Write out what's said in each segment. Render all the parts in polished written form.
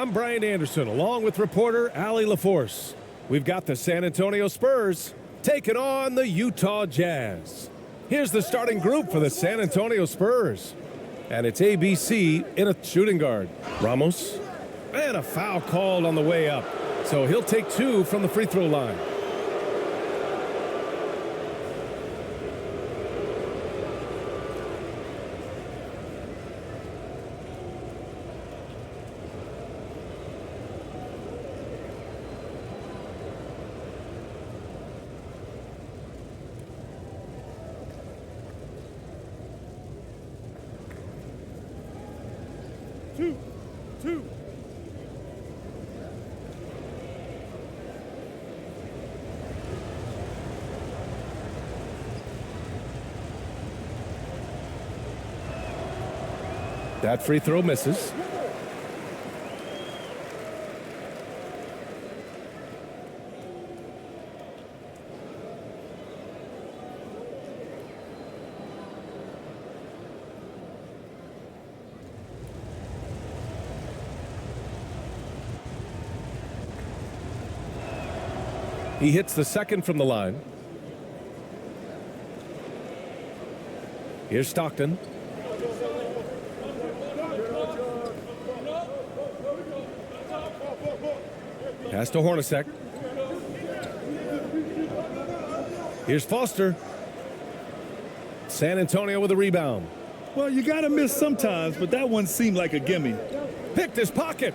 I'm Bryan Anderson, along with reporter Allie LaForce. We've got the San Antonio Spurs taking on the Utah Jazz. Here's the starting group for the San Antonio Spurs. And it's ABC in a shooting guard. Ramos. And a foul called on the way up. So he'll take 2 from the free throw line. Two. That free throw misses. He hits the second from the line. Here's Stockton. Pass to Hornacek. Here's Foster. San Antonio with a rebound. Well, you got to miss sometimes, but that one seemed like a gimme. Picked his pocket.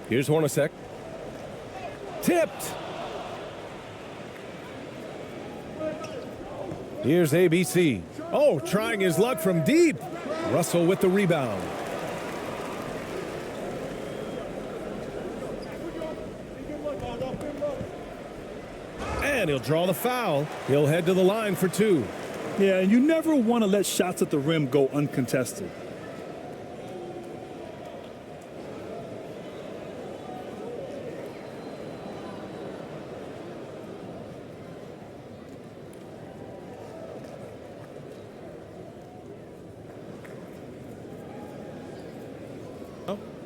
Here's Hornacek. Tipped. Here's ABC. Oh, trying his luck from deep. Russell with the rebound. And he'll draw the foul. He'll head to the line for 2. Yeah, and you never want to let shots at the rim go uncontested.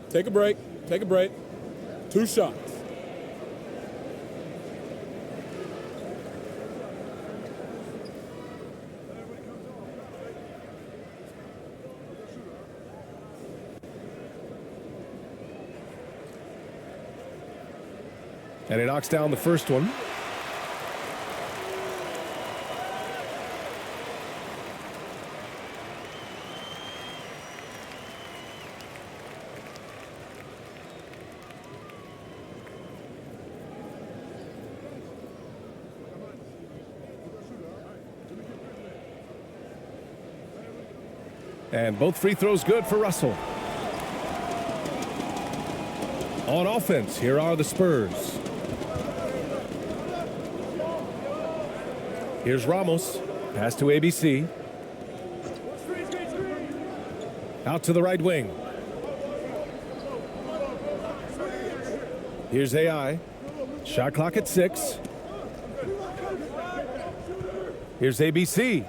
Take a break. Take a break. 2 shots. And he knocks down the first one. And both free throws good for Russell. On offense, here are the Spurs. Here's Ramos. Pass to ABC. Out to the right wing. Here's AI. Shot clock at 6. Here's ABC.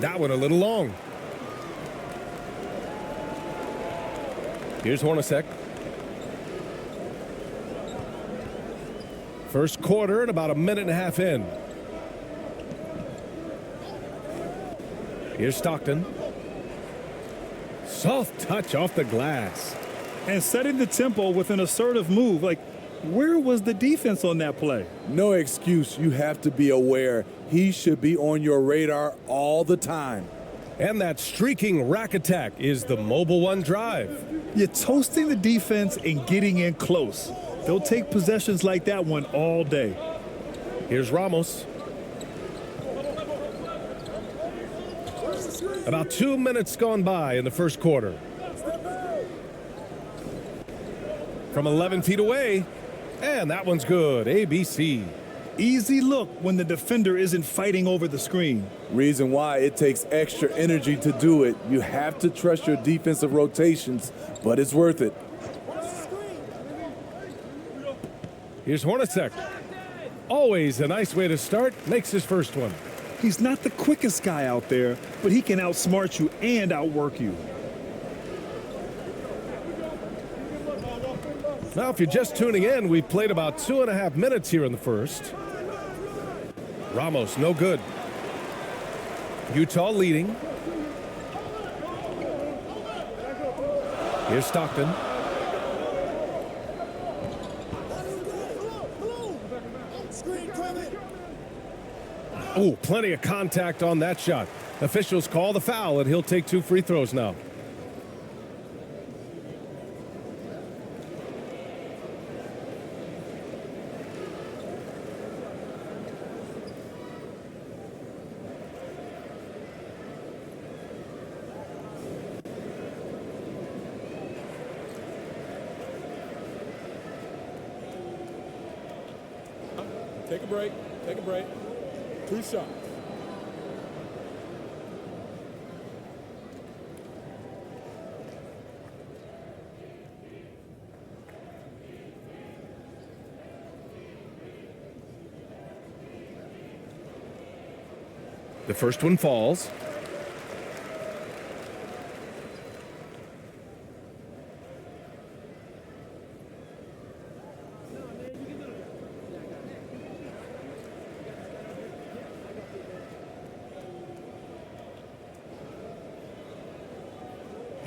That one a little long. Here's Hornacek. First quarter and about a minute and a half in. Here's Stockton. Soft touch off the glass. And setting the tempo with an assertive move. Like, where was the defense on that play? No excuse. You have to be aware. He should be on your radar all the time. And that streaking rack attack is the Mobile One drive. You're toasting the defense and getting in close. They'll take possessions like that one all day. Here's Ramos. About 2 minutes gone by in the first quarter. From 11 feet away, and that one's good. ABC. Easy look when the defender isn't fighting over the screen. Reason why it takes extra energy to do it. You have to trust your defensive rotations, but it's worth it. Here's Hornacek. Always a nice way to start. Makes his first one. He's not the quickest guy out there, but he can outsmart you and outwork you. Now, if you're just tuning in, we've played about 2.5 minutes here in the first. Ramos, no good. Utah leading. Here's Stockton. Oh, plenty of contact on that shot. Officials call the foul, and he'll take 2 free throws now. Take a break. Take a break. 2 shots. The first one falls.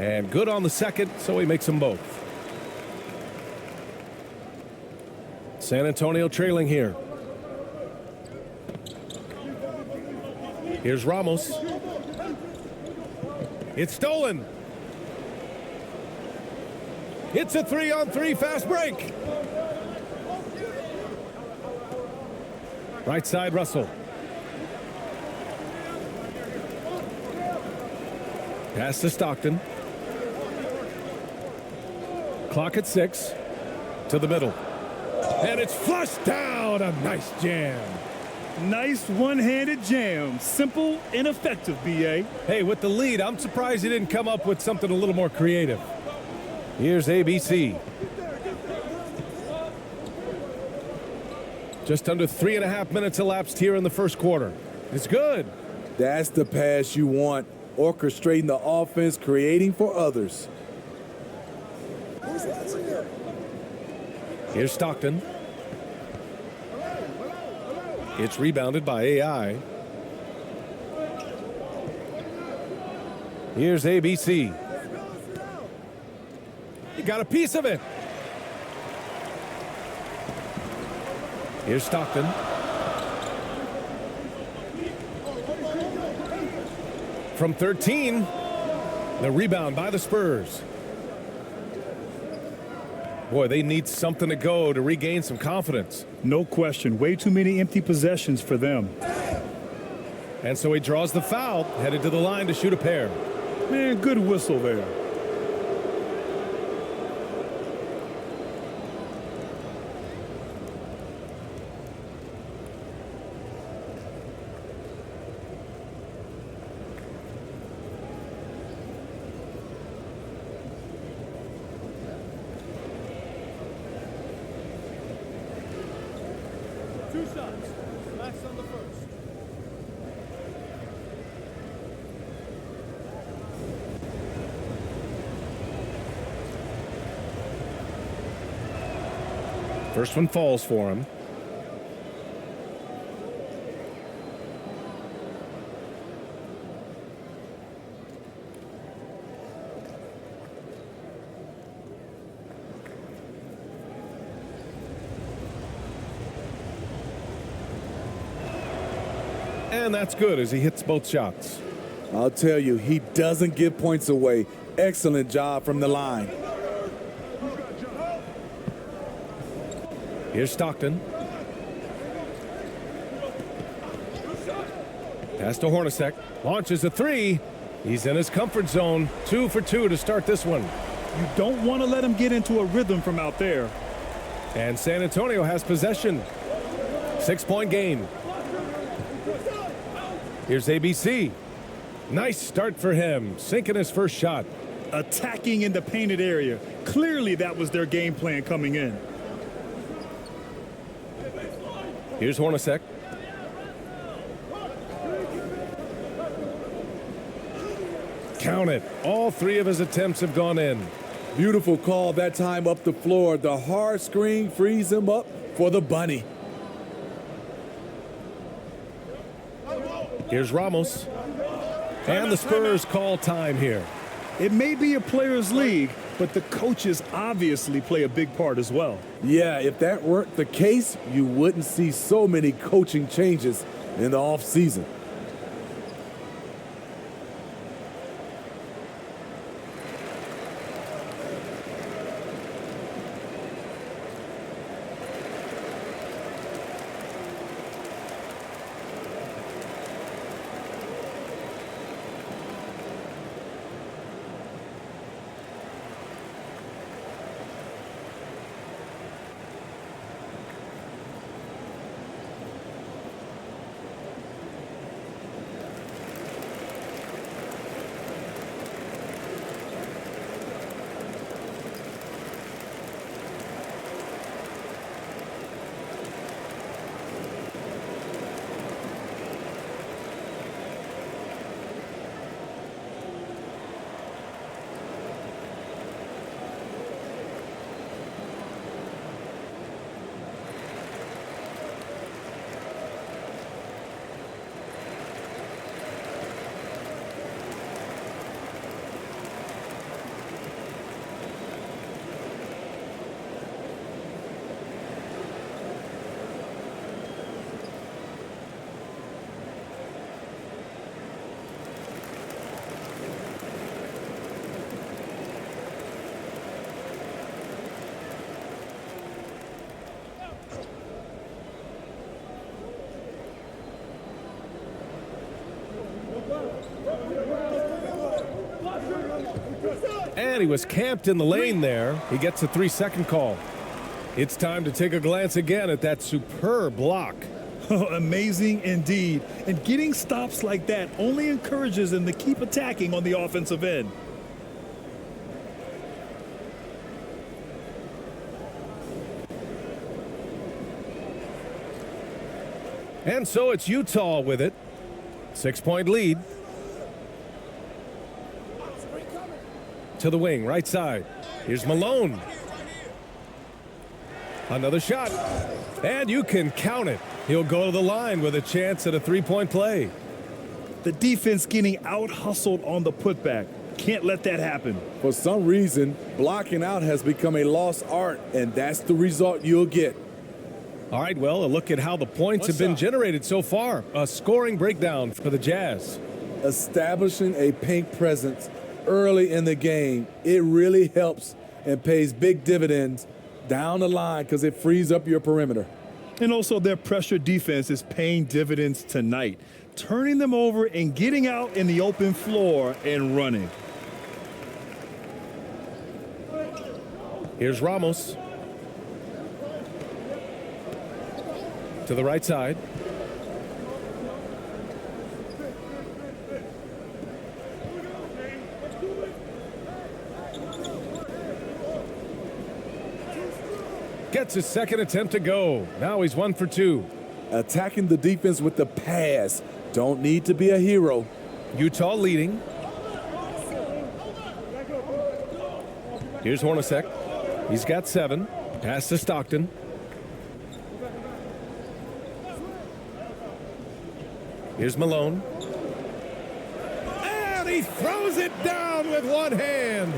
And good on the second, so he makes them both. San Antonio trailing here. Here's Ramos. It's stolen. It's a 3-on-3 fast break. Right side, Russell. Pass to Stockton. Clock at 6. To the middle. And it's flushed down. A nice jam. Nice one-handed jam. Simple and effective, B.A. Hey, with the lead, I'm surprised he didn't come up with something a little more creative. Here's ABC. Just under 3.5 minutes elapsed here in the first quarter. It's good. That's the pass you want. Orchestrating the offense, creating for others. Here's Stockton. It's rebounded by AI. Here's ABC. He got a piece of it. Here's Stockton. From 13, the rebound by the Spurs. Boy, they need something to go to regain some confidence. No question. Way too many empty possessions for them. And so he draws the foul, headed to the line to shoot a pair. Man, good whistle there. First one falls for him. And that's good as he hits both shots. I'll tell you, he doesn't give points away. Excellent job from the line. Here's Stockton. Pass to Hornacek. Launches a 3. He's in his comfort zone. 2 for 2 to start this one. You don't want to let him get into a rhythm from out there. And San Antonio has possession. 6-point game. Here's ABC. Nice start for him. Sinking his first shot. Attacking in the painted area. Clearly that was their game plan coming in. Here's Hornacek. Count it. All 3 of his attempts have gone in. Beautiful call that time up the floor. The hard screen frees him up for the bunny. Here's Ramos. And the Spurs call time here. It may be a players' league, but the coaches obviously play a big part as well. Yeah, if that weren't the case, you wouldn't see so many coaching changes in the offseason. And he was camped in the lane there. He gets a 3-second call. It's time to take a glance again at that superb block. Amazing indeed. And getting stops like that only encourages them to keep attacking on the offensive end. And so it's Utah with it. 6-point lead. To the wing, right side. Here's Malone. Another shot. And you can count it. He'll go to the line with a chance at a 3-point play. The defense getting out-hustled on the putback. Can't let that happen. For some reason, blocking out has become a lost art, and that's the result you'll get. All right, well, a look at how the points have been generated so far. A scoring breakdown for the Jazz. Establishing a paint presence early in the game, it really helps and pays big dividends down the line because it frees up your perimeter. And also their pressure defense is paying dividends tonight, turning them over and getting out in the open floor and running. Here's Ramos. To the right side. Gets his second attempt to go. Now he's 1 for 2. Attacking the defense with the pass. Don't need to be a hero. Utah leading. Here's Hornacek. He's got 7. Pass to Stockton. Here's Malone. And he throws it down with one hand.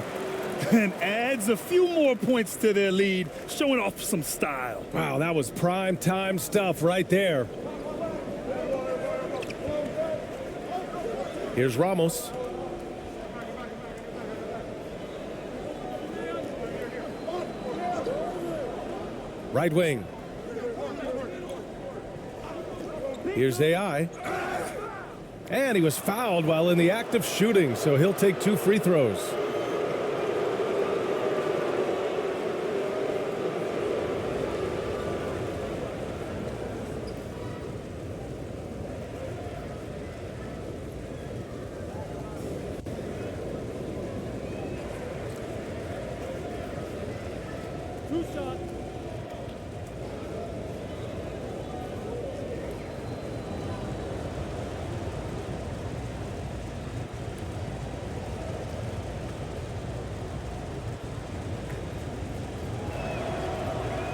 And adds a few more points to their lead, showing off some style. Wow, that was prime time stuff right there. Here's Ramos. Right wing. Here's AI. And he was fouled while in the act of shooting, so he'll take 2 free throws.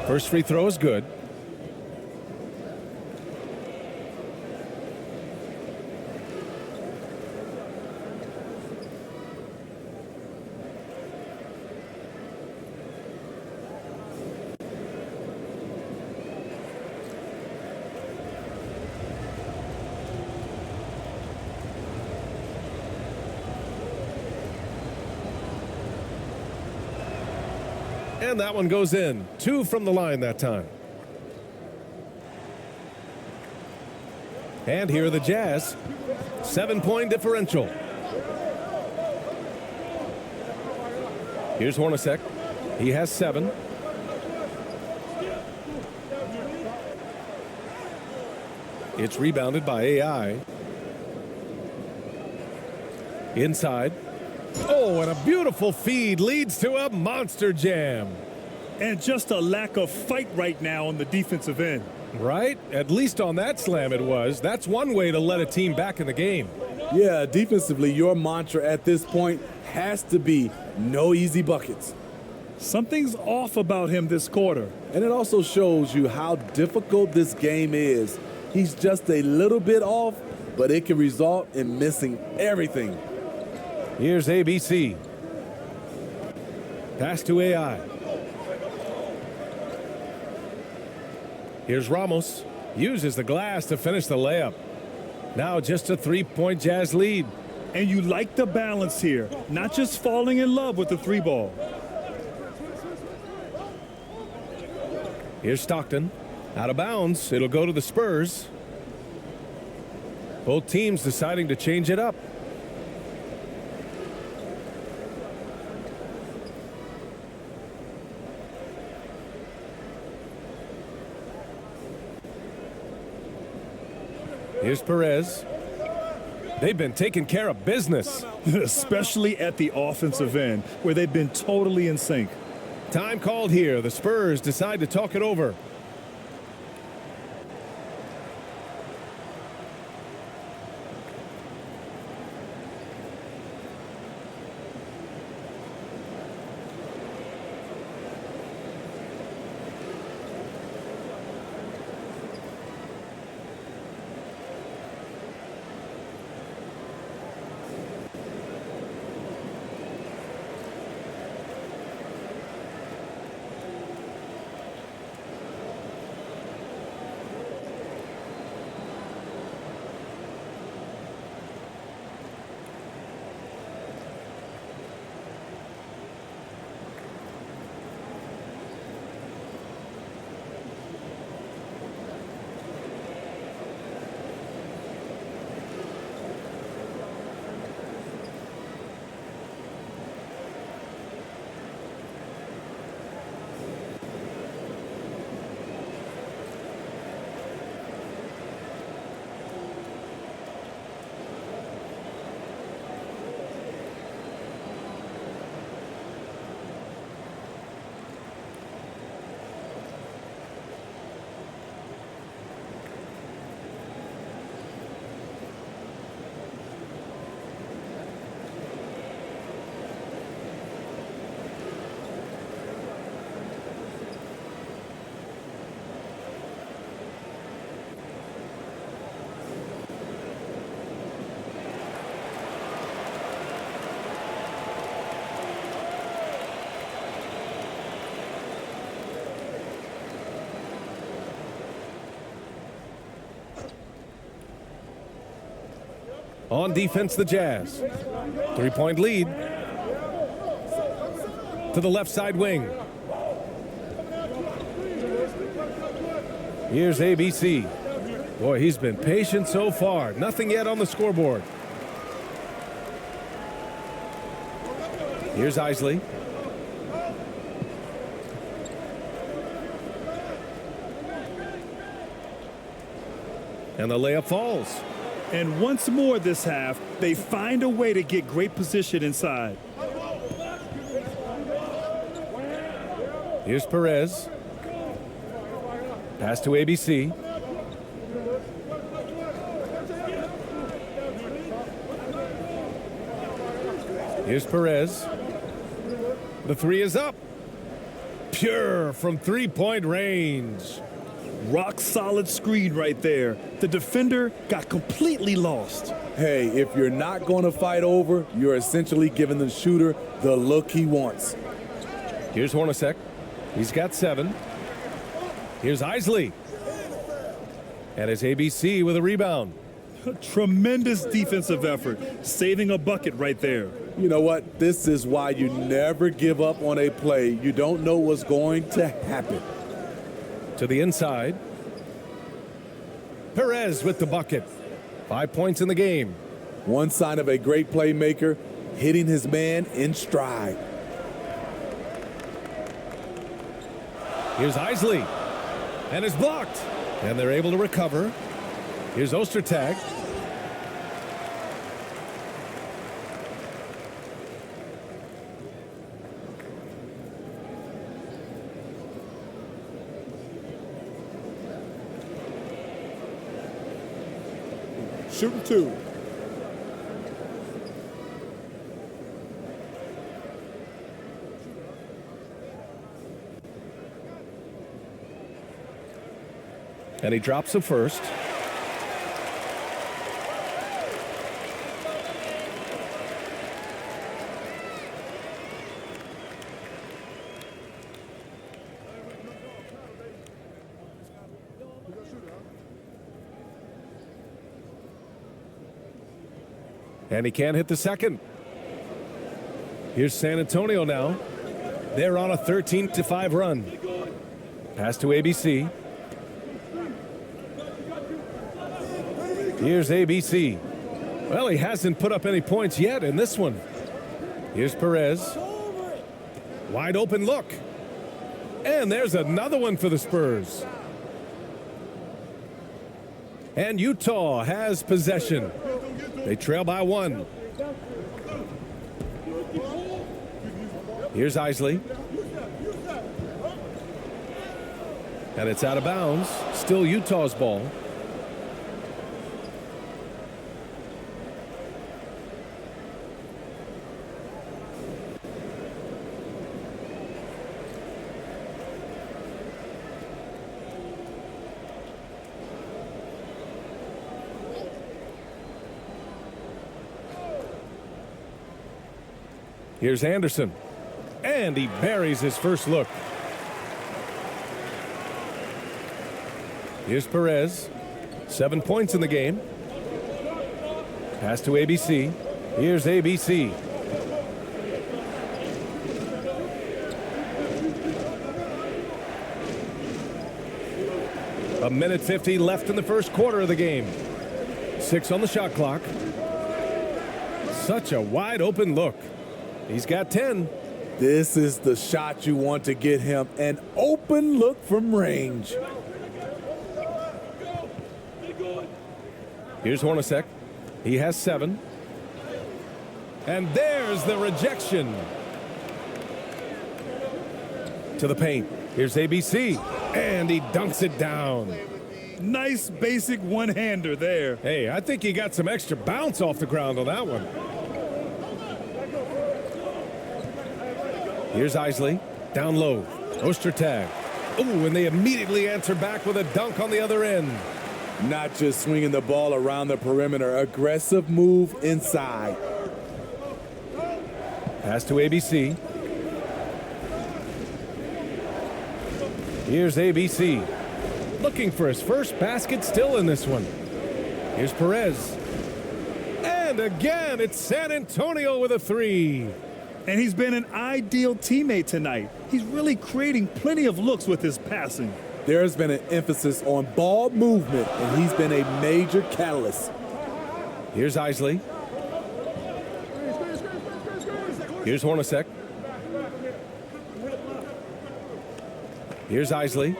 First free throw is good. And that one goes in. 2 from the line that time. And here are the Jazz. 7-point differential. Here's Hornacek. He has 7. It's rebounded by AI. Inside. Oh, and a beautiful feed leads to a monster jam. And just a lack of fight right now on the defensive end. Right? At least on that slam it was. That's one way to let a team back in the game. Yeah, defensively, your mantra at this point has to be no easy buckets. Something's off about him this quarter. And it also shows you how difficult this game is. He's just a little bit off, but it can result in missing everything. Here's ABC. Pass to AI. Here's Ramos. Uses the glass to finish the layup. Now just a 3-point Jazz lead. And you like the balance here, not just falling in love with the 3 ball. Here's Stockton. Out of bounds. It'll go to the Spurs. Both teams deciding to change it up. Here's Perez. They've been taking care of business. Especially at the offensive end, where they've been totally in sync. Time called here. The Spurs decide to talk it over. On defense, the Jazz. 3-point lead. To the left side wing. Here's ABC. Boy, he's been patient so far. Nothing yet on the scoreboard. Here's Isley. And the layup falls. And once more this half, they find a way to get great position inside. Here's Perez. Pass to ABC. Here's Perez. The 3 is up. Pure from three-point range. Rock solid screen right there. The defender got completely lost. Hey, if you're not going to fight over, you're essentially giving the shooter the look he wants. Here's Hornacek. He's got 7. Here's Isley. And it's ABC with a rebound. Tremendous defensive effort, saving a bucket right there. You know what? This is why you never give up on a play. You don't know what's going to happen. To the inside. Perez with the bucket. 5 points in the game. One sign of a great playmaker, hitting his man in stride. Here's Isley. And it's blocked. And they're able to recover. Here's Ostertag. Shooting 2. And he drops the first. And he can't hit the second. Here's San Antonio now. They're on a 13-5 run. Pass to ABC. Here's ABC. Well, he hasn't put up any points yet in this one. Here's Perez. Wide open look. And there's another one for the Spurs. And Utah has possession. They trail by 1. Here's Isley. And it's out of bounds. Still Utah's ball. Here's Anderson. And he buries his first look. Here's Perez. 7 points in the game. Pass to ABC. Here's ABC. A minute 50 left in the first quarter of the game. 6 on the shot clock. Such a wide open look. He's got 10. This is the shot you want to get him. An open look from range. Here's Hornacek. He has 7. And there's the rejection. To the paint. Here's ABC. And he dunks it down. Nice basic one-hander there. Hey, I think he got some extra bounce off the ground on that one. Here's Isley. Down low. Ostertag. Ooh, and they immediately answer back with a dunk on the other end. Not just swinging the ball around the perimeter. Aggressive move inside. Pass to ABC. Here's ABC. Looking for his first basket still in this one. Here's Perez. And again, it's San Antonio with a 3. And he's been an ideal teammate tonight. He's really creating plenty of looks with his passing. There's been an emphasis on ball movement, and he's been a major catalyst. Here's Isley. Here's Hornacek. Here's Isley.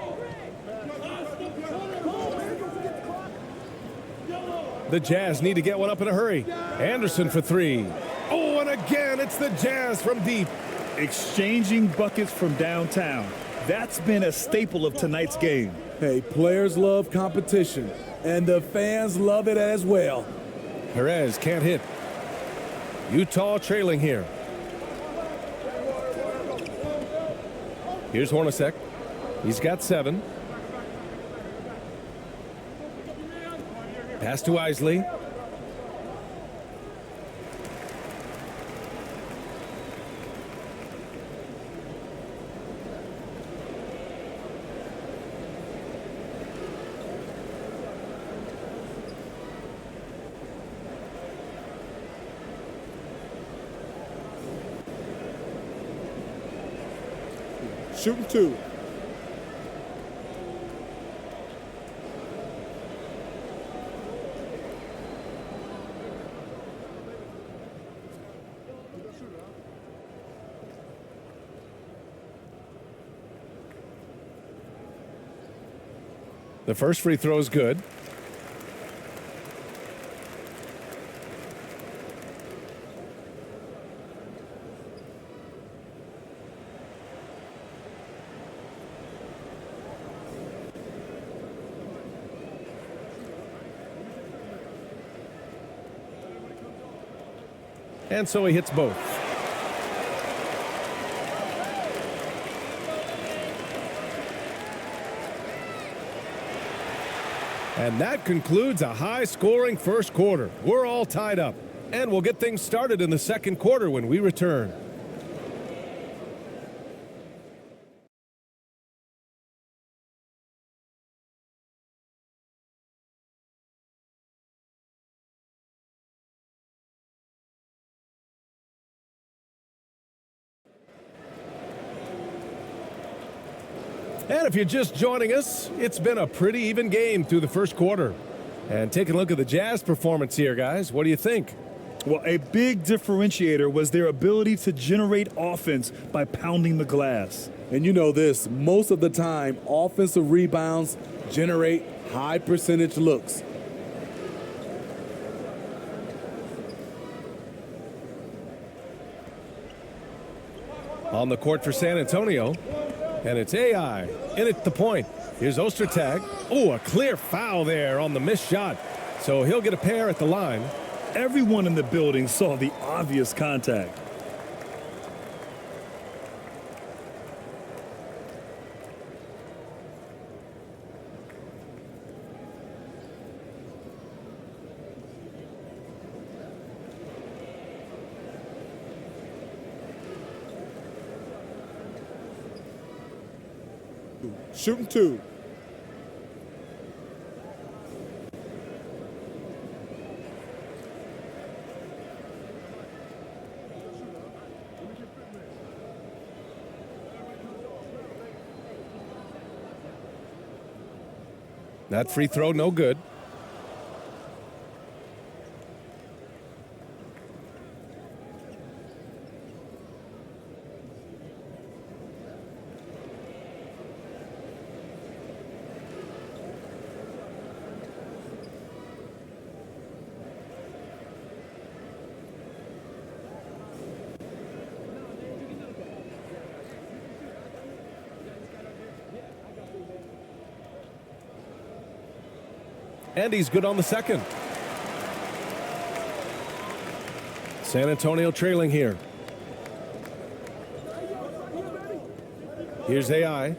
The Jazz need to get one up in a hurry. Anderson for 3. Oh, and again, it's the Jazz from deep. Exchanging buckets from downtown. That's been a staple of tonight's game. Hey, players love competition, and the fans love it as well. Perez can't hit. Utah trailing here. Here's Hornacek. He's got 7. Pass to Isley. Shooting 2. The first free throw is good. And so he hits both. And that concludes a high-scoring first quarter. We're all tied up. And we'll get things started in the second quarter when we return. And if you're just joining us, it's been a pretty even game through the first quarter. And taking a look at the Jazz performance here, guys, what do you think? Well, a big differentiator was their ability to generate offense by pounding the glass. And you know this, most of the time, offensive rebounds generate high percentage looks. On the court for San Antonio. And it's AI in at the point. Here's Ostertag. Oh, a clear foul there on the missed shot. So he'll get a pair at the line. Everyone in the building saw the obvious contact. Shooting 2. That free throw, no good. And he's good on the second. San Antonio trailing here. Here's AI.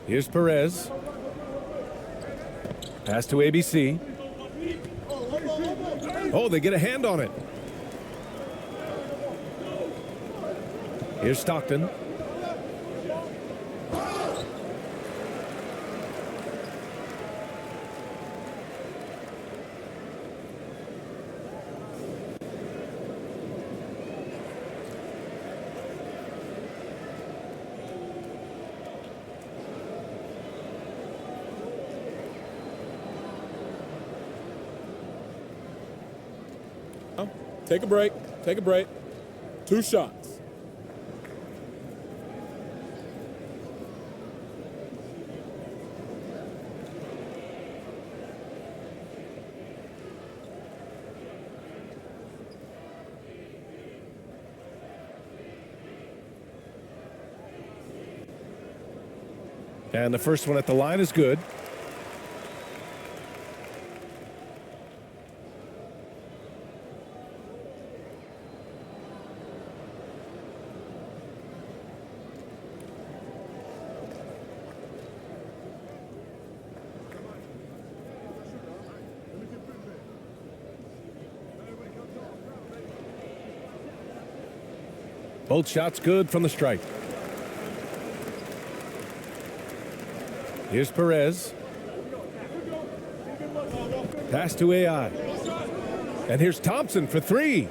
Here's Perez. Pass to ABC. Oh, they get a hand on it. Here's Stockton. Take a break. Take a break. 2 shots. And the first one at the line is good. Both shots good from the stripe. Here's Perez. Pass to AI. And here's Thompson for three.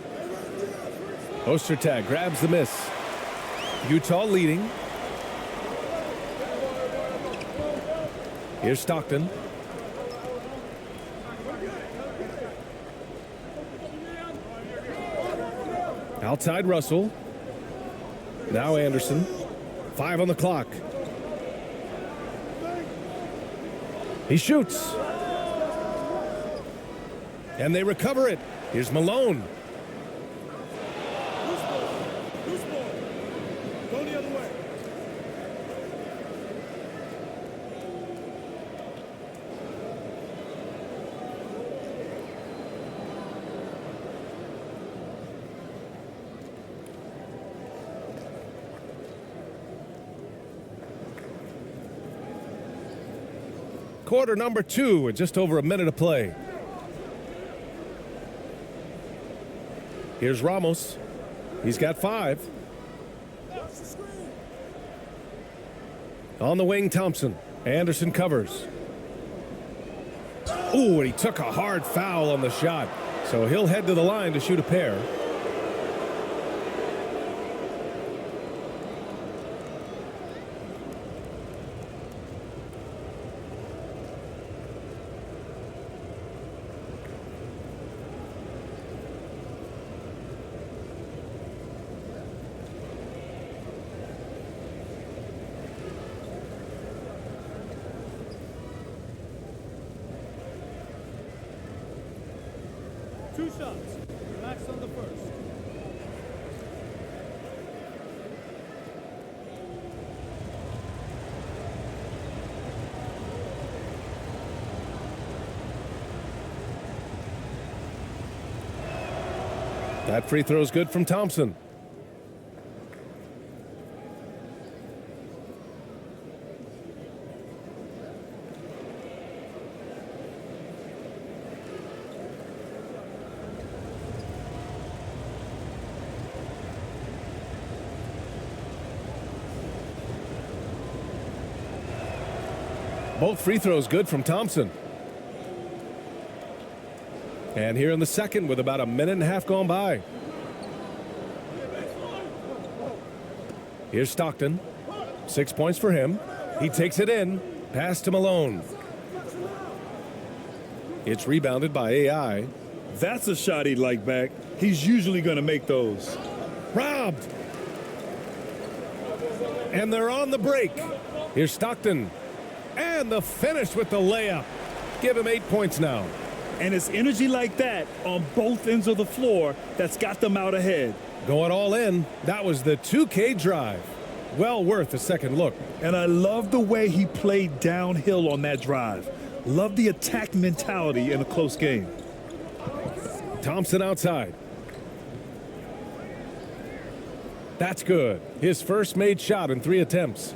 Ostertag grabs the miss. Utah leading. Here's Stockton. Outside Russell. Now Anderson. 5 on the clock. He shoots. And they recover it. Here's Malone. Loose ball. Go the other way. Quarter number 2 with just over a minute to play. Here's Ramos. He's got 5. On the wing, Thompson. Anderson covers. Ooh, and he took a hard foul on the shot. So he'll head to the line to shoot a pair. Two shots. Max on the first. That free throw is good from Thompson. Both free throws good from Thompson. And here in the second with about a minute and a half gone by. Here's Stockton. 6 points for him. He takes it in. Pass to Malone. It's rebounded by AI. That's a shot he'd like back. He's usually going to make those. Robbed. And they're on the break. Here's Stockton. And the finish with the layup. Give him 8 points now. And it's energy like that on both ends of the floor that's got them out ahead. Going all in. That was the 2K drive. Well worth a second look. And I love the way he played downhill on that drive. Love the attack mentality in a close game. Thompson outside. That's good. His first made shot in 3 attempts.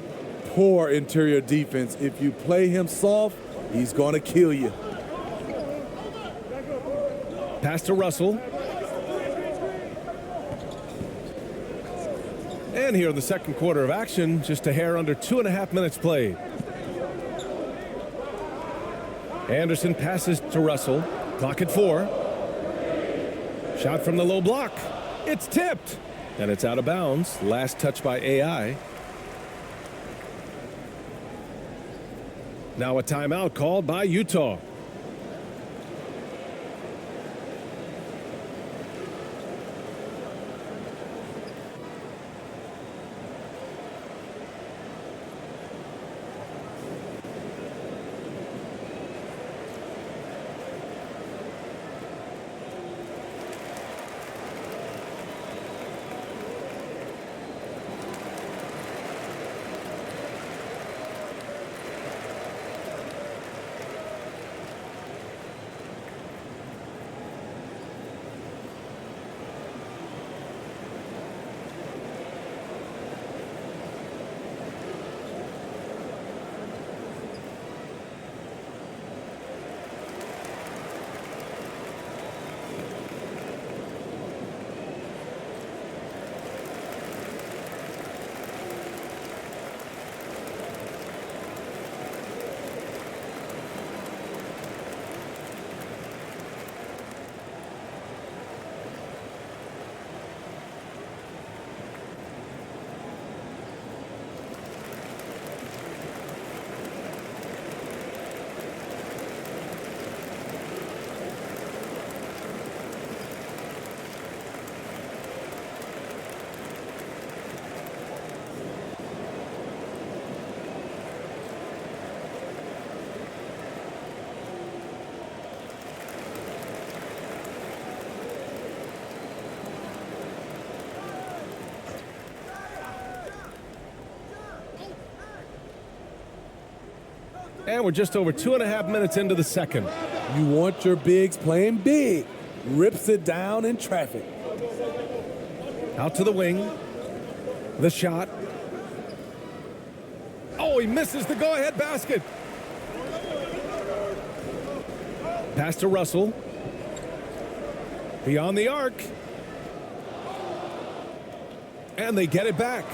Poor interior defense. If you play him soft, he's going to kill you. Pass to Russell. And here in the second quarter of action, just a hair under 2.5 minutes played. Anderson passes to Russell. Clock at 4. Shot from the low block. It's tipped. And it's out of bounds. Last touch by AI. Now a timeout called by Utah. And we're just over 2.5 minutes into the second. You want your bigs playing big. Rips it down in traffic. Out to the wing. The shot. Oh, he misses the go-ahead basket. Pass to Russell. Beyond the arc. And they get it back.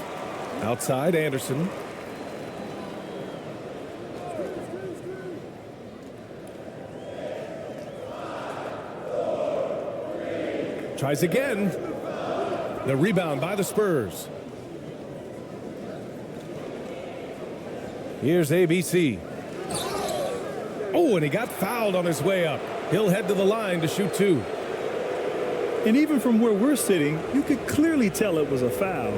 Outside, Anderson. Tries again. The rebound by the Spurs. Here's ABC. Oh, and he got fouled on his way up. He'll head to the line to shoot 2. And even from where we're sitting, you could clearly tell it was a foul.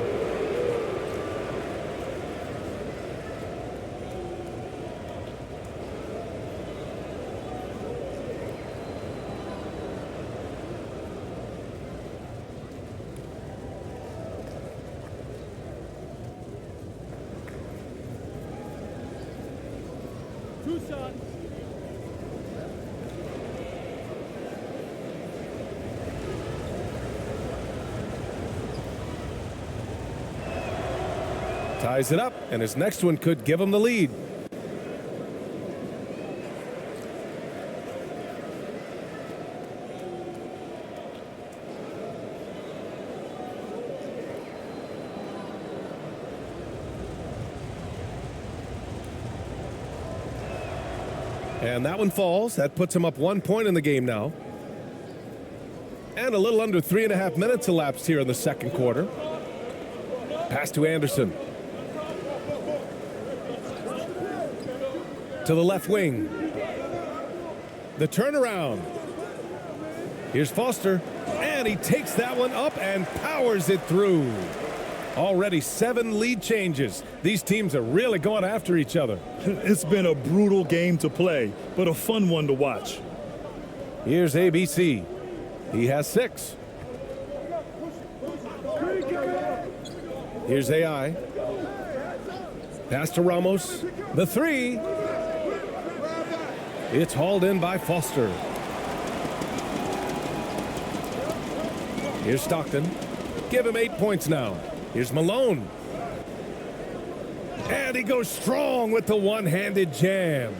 Ties it up, and his next one could give him the lead. And that one falls. That puts him up 1 point in the game now. And a little under 3.5 minutes elapsed here in the second quarter. Pass to Anderson. To the left wing. The turnaround. Here's Foster. And he takes that one up and powers it through. Already 7 lead changes. These teams are really going after each other. It's been a brutal game to play, but a fun one to watch. Here's ABC. He has 6. Here's AI. Pass to Ramos. The 3. It's hauled in by Foster. Here's Stockton. Give him 8 points now. Here's Malone. And he goes strong with the one-handed jam.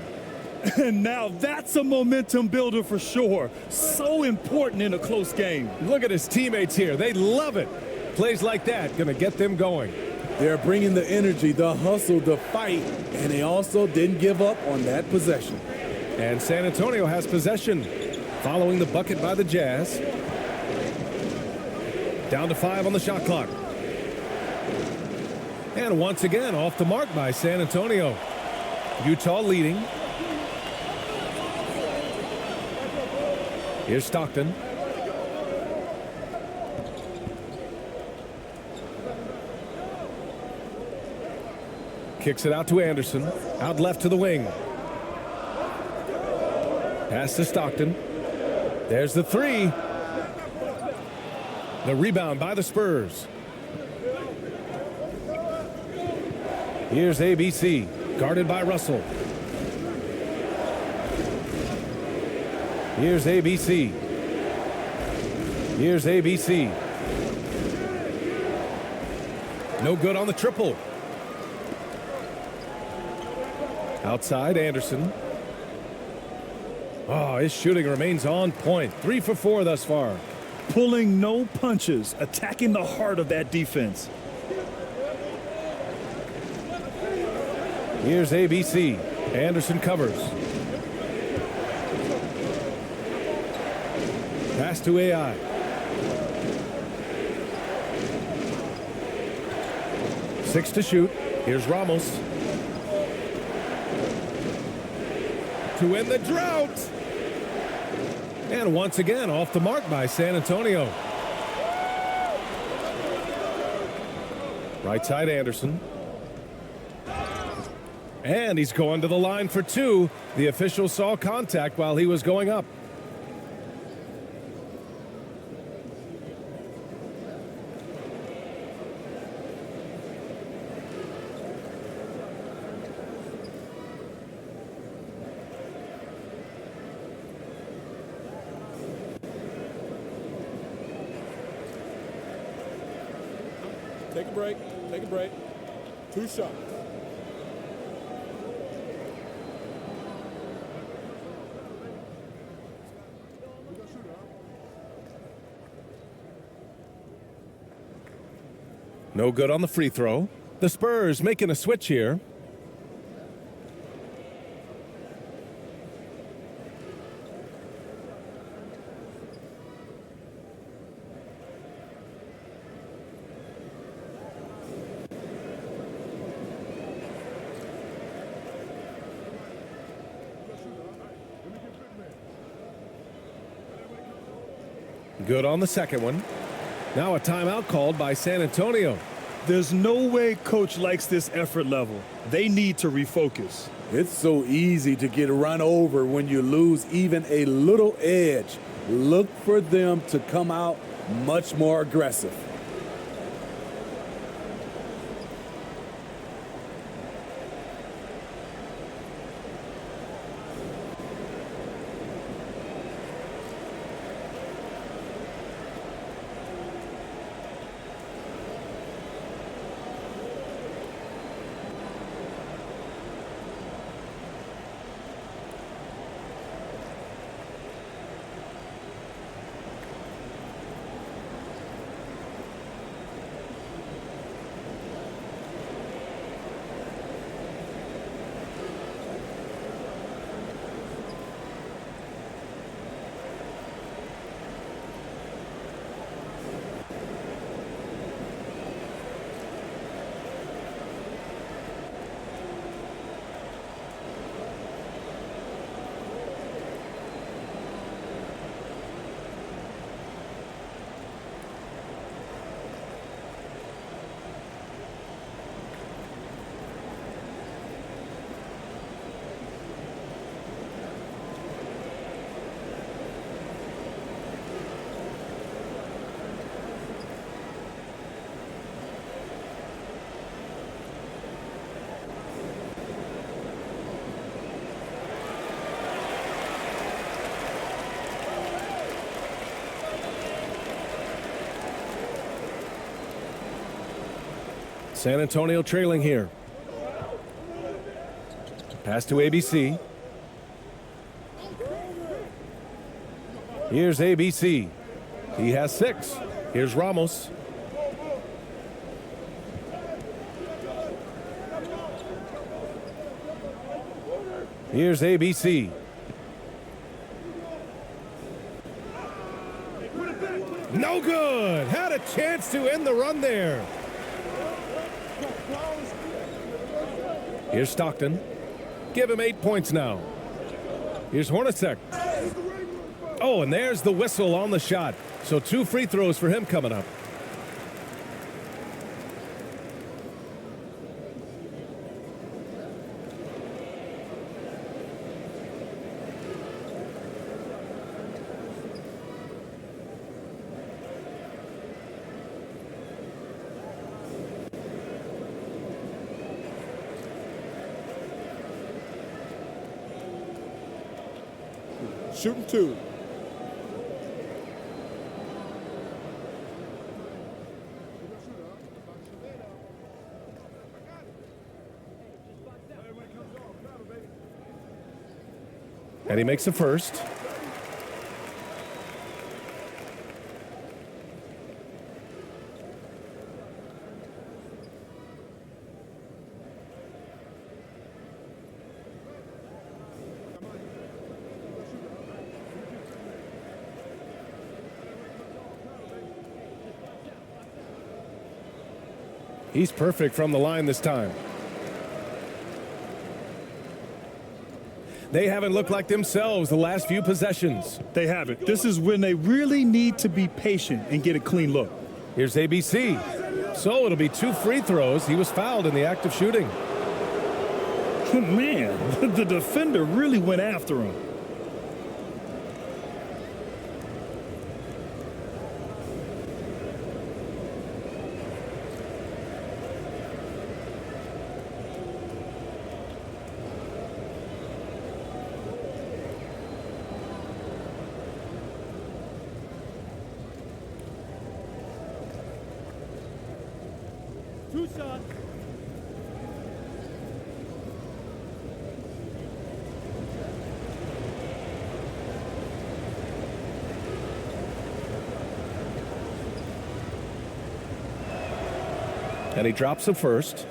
And now that's a momentum builder for sure. So important in a close game. Look at his teammates here. They love it. Plays like that going to get them going. They're bringing the energy, the hustle, the fight, and they also didn't give up on that possession. And San Antonio has possession following the bucket by the Jazz. Down to 5 on the shot clock. And once again off the mark by San Antonio. Utah leading. Here's Stockton. Kicks it out to Anderson. Out left to the wing. Pass to Stockton. There's the 3. The rebound by the Spurs. Here's ABC, guarded by Russell. Here's ABC. Here's ABC. No good on the triple. Outside, Anderson. Oh, his shooting remains on point. 3 for 4 thus far. Pulling no punches, attacking the heart of that defense. Here's ABC. Anderson covers. Pass to AI. Six to shoot. Here's Ramos. To end the drought. And once again off the mark by San Antonio. Right side Anderson. And he's going to the line for 2. The official saw contact while he was going up. Take a break. Take a break. 2 shots. No good on the free throw. The Spurs making a switch here. Good on the second one. Now a timeout called by San Antonio. There's no way coach likes this effort level. They need to refocus. It's so easy to get run over when you lose even a little edge. Look for them to come out much more aggressive. San Antonio trailing here. Pass to ABC. Here's ABC. He has 6. Here's Ramos. Here's ABC. No good. Had a chance to end the run there. Here's Stockton. Give him 8 points now. Here's Hornacek. Oh, and there's the whistle on the shot. So 2 free throws for him coming up. Shooting 2. And he makes the first. He's perfect from the line this time. They haven't looked like themselves the last few possessions. They haven't. This is when they really need to be patient and get a clean look. Here's ABC. So it'll be 2 free throws. He was fouled in the act of shooting. Man, the defender really went after him. And he drops the first.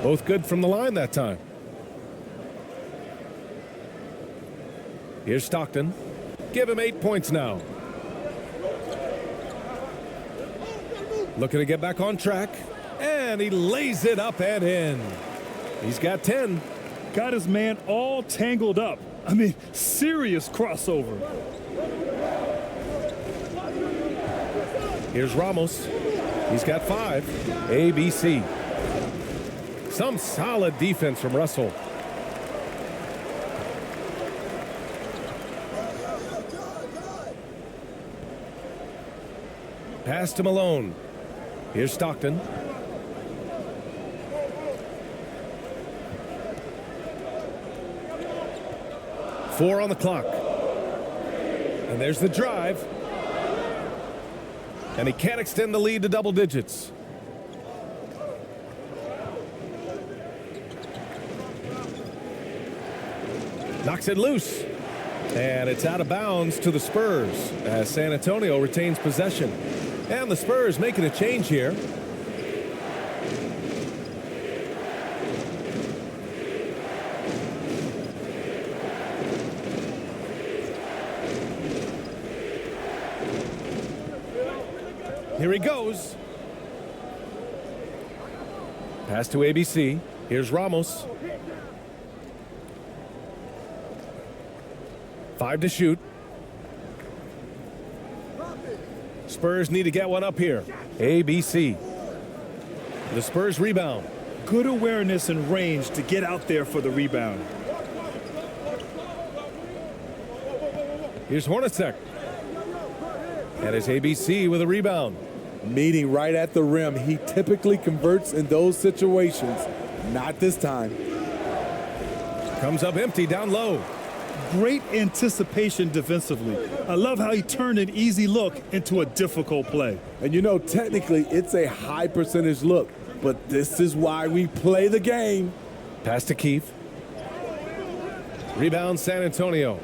Both good from the line that time. Here's Stockton. Give him 8 points now. Looking to get back on track. And he lays it up and in. He's got 10. Got his man all tangled up. I mean, serious crossover. Here's Ramos. He's got 5. ABC. Some solid defense from Russell. Pass to Malone. Here's Stockton. Four on the clock. And there's the drive. And he can't extend the lead to double digits. Knocks it loose. And it's out of bounds to the Spurs as San Antonio retains possession. And the Spurs making a change here. Here he goes. Pass to ABC. Here's Ramos. 5 to shoot. Spurs need to get one up here. ABC. The Spurs rebound. Good awareness and range to get out there for the rebound. Here's Hornacek. And it's ABC with a rebound. Meeting right at the rim. He typically converts in those situations. Not this time. Comes up empty down low. Great anticipation defensively. I love how he turned an easy look into a difficult play. And you know, technically, it's a high percentage look, but this is why we play the game. Pass to Keefe. Rebound San Antonio.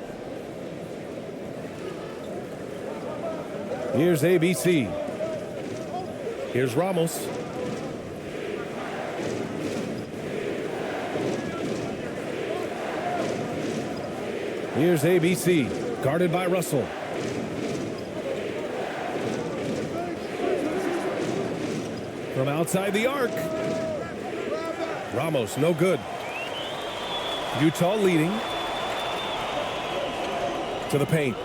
Here's ABC. Here's Ramos. Here's ABC, guarded by Russell. From outside the arc. Ramos, no good. Utah leading. To the paint.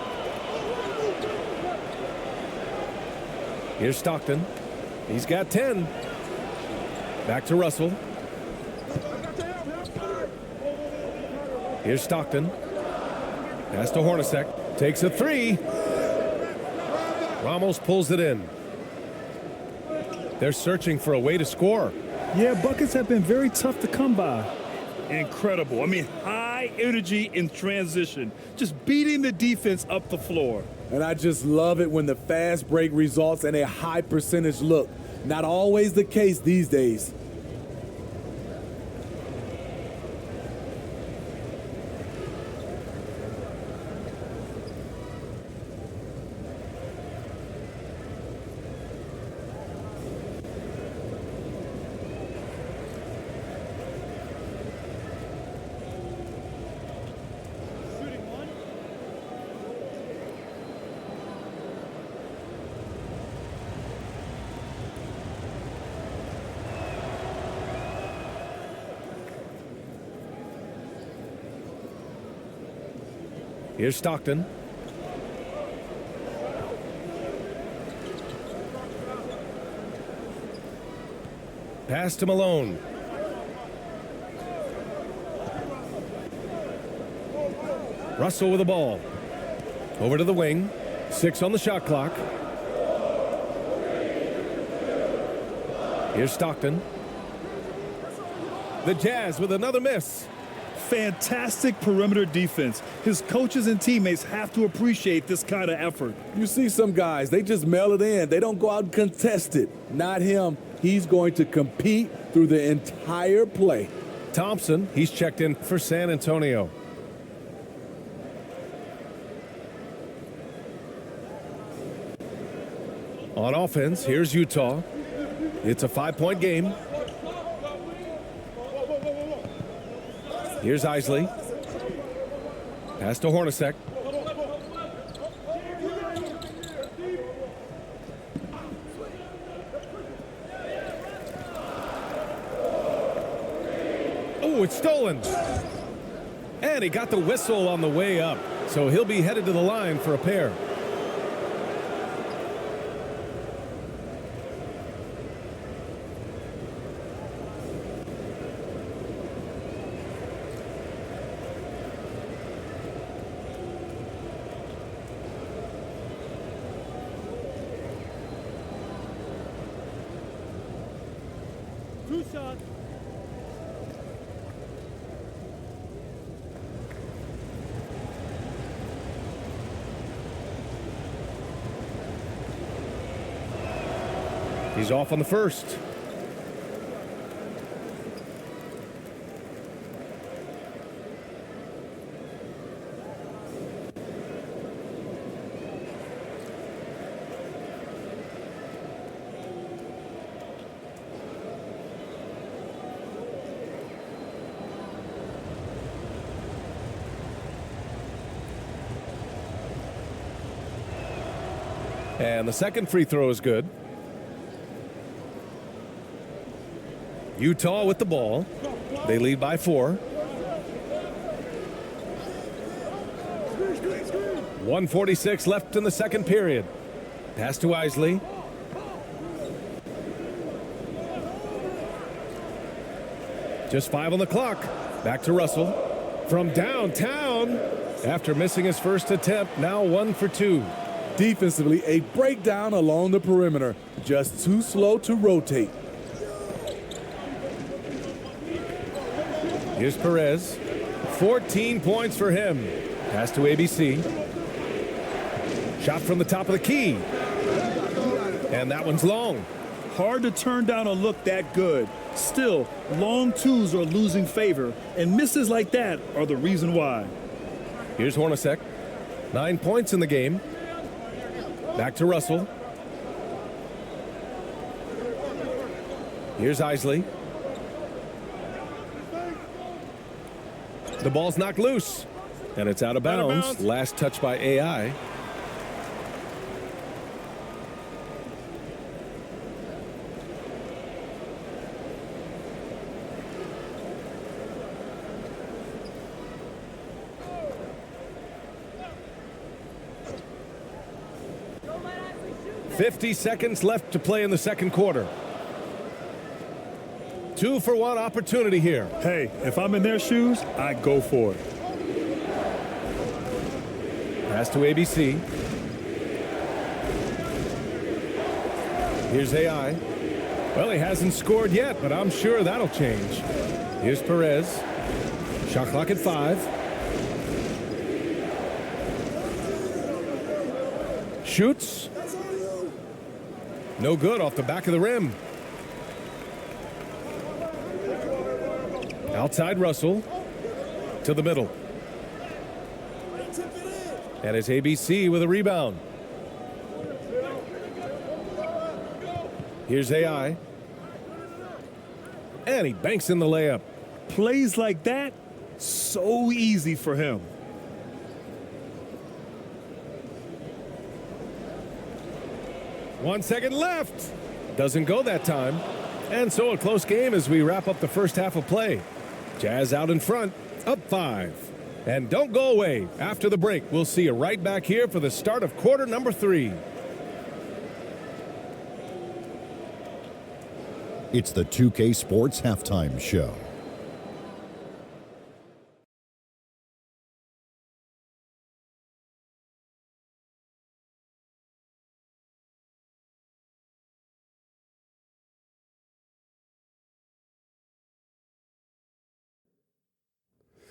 Here's Stockton. He's got 10. Back to Russell. Here's Stockton. Pass to Hornacek. Takes a 3. Ramos pulls it in. They're searching for a way to score. Yeah, buckets have been very tough to come by. Incredible. I mean, high energy in transition. Just beating the defense up the floor. And I just love it when the fast break results in a high percentage look. Not always the case these days. Here's Stockton. Pass to Malone. Russell with the ball. Over to the wing. 6 on the shot clock. Here's Stockton. The Jazz with another miss. Fantastic perimeter defense. His coaches and teammates have to appreciate this kind of effort. You see some guys, they just mail it in. They don't go out and contest it. Not him. He's going to compete through the entire play. Thompson, he's checked in for San Antonio. On offense, here's Utah. It's a 5-point game. Here's Isley. Pass to Hornacek. Oh, it's stolen. And he got the whistle on the way up. So he'll be headed to the line for a pair. He's off on the first. And the second free throw is good. Utah with the ball. They lead by 4. 1:46 left in the second period. Pass to Isley. Just 5 on the clock. Back to Russell. From downtown. After missing his first attempt, now 1 for 2. Defensively, a breakdown along the perimeter. Just too slow to rotate. Here's Perez. 14 points for him. Pass to ABC. Shot from the top of the key. And that one's long. Hard to turn down a look that good. Still, long twos are losing favor, and misses like that are the reason why. Here's Hornacek. 9 points in the game. Back to Russell. Here's Isley. The ball's knocked loose, and it's out of bounds. Last touch by AI. .50 seconds left to play in the second quarter. 2-for-1 opportunity here. Hey, if I'm in their shoes, I'd go for it. Pass to ABC. Here's AI. Well, he hasn't scored yet, but I'm sure that'll change. Here's Perez. Shot clock at 5. Shoots. No good off the back of the rim. Outside Russell. To the middle. And it's ABC with a rebound. Here's AI. And he banks in the layup. Plays like that, so easy for him. One second left. Doesn't go that time. And so a close game as we wrap up the first half of play. Jazz out in front, up 5. And don't go away. After the break, we'll see you right back here for the start of quarter number 3. It's the 2K Sports Halftime Show.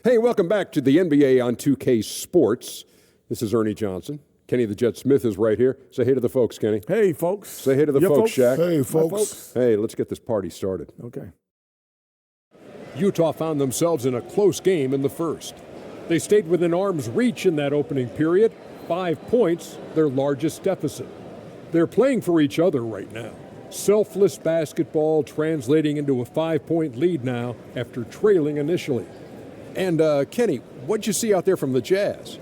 Hey, welcome back to the NBA on 2K Sports. This is Ernie Johnson. Kenny the Jet Smith is right here. Say hey to the folks, Kenny. Hey, folks. Say hey to the folks, Shaq. Hey, folks. Hey, let's get this party started. Okay. Utah found themselves in a close game in the first. They stayed within arm's reach in that opening period. 5 points, their largest deficit. They're playing for each other right now. Selfless basketball translating into a 5-point lead now after trailing initially. And, Kenny, what'd you see out there from the Jazz?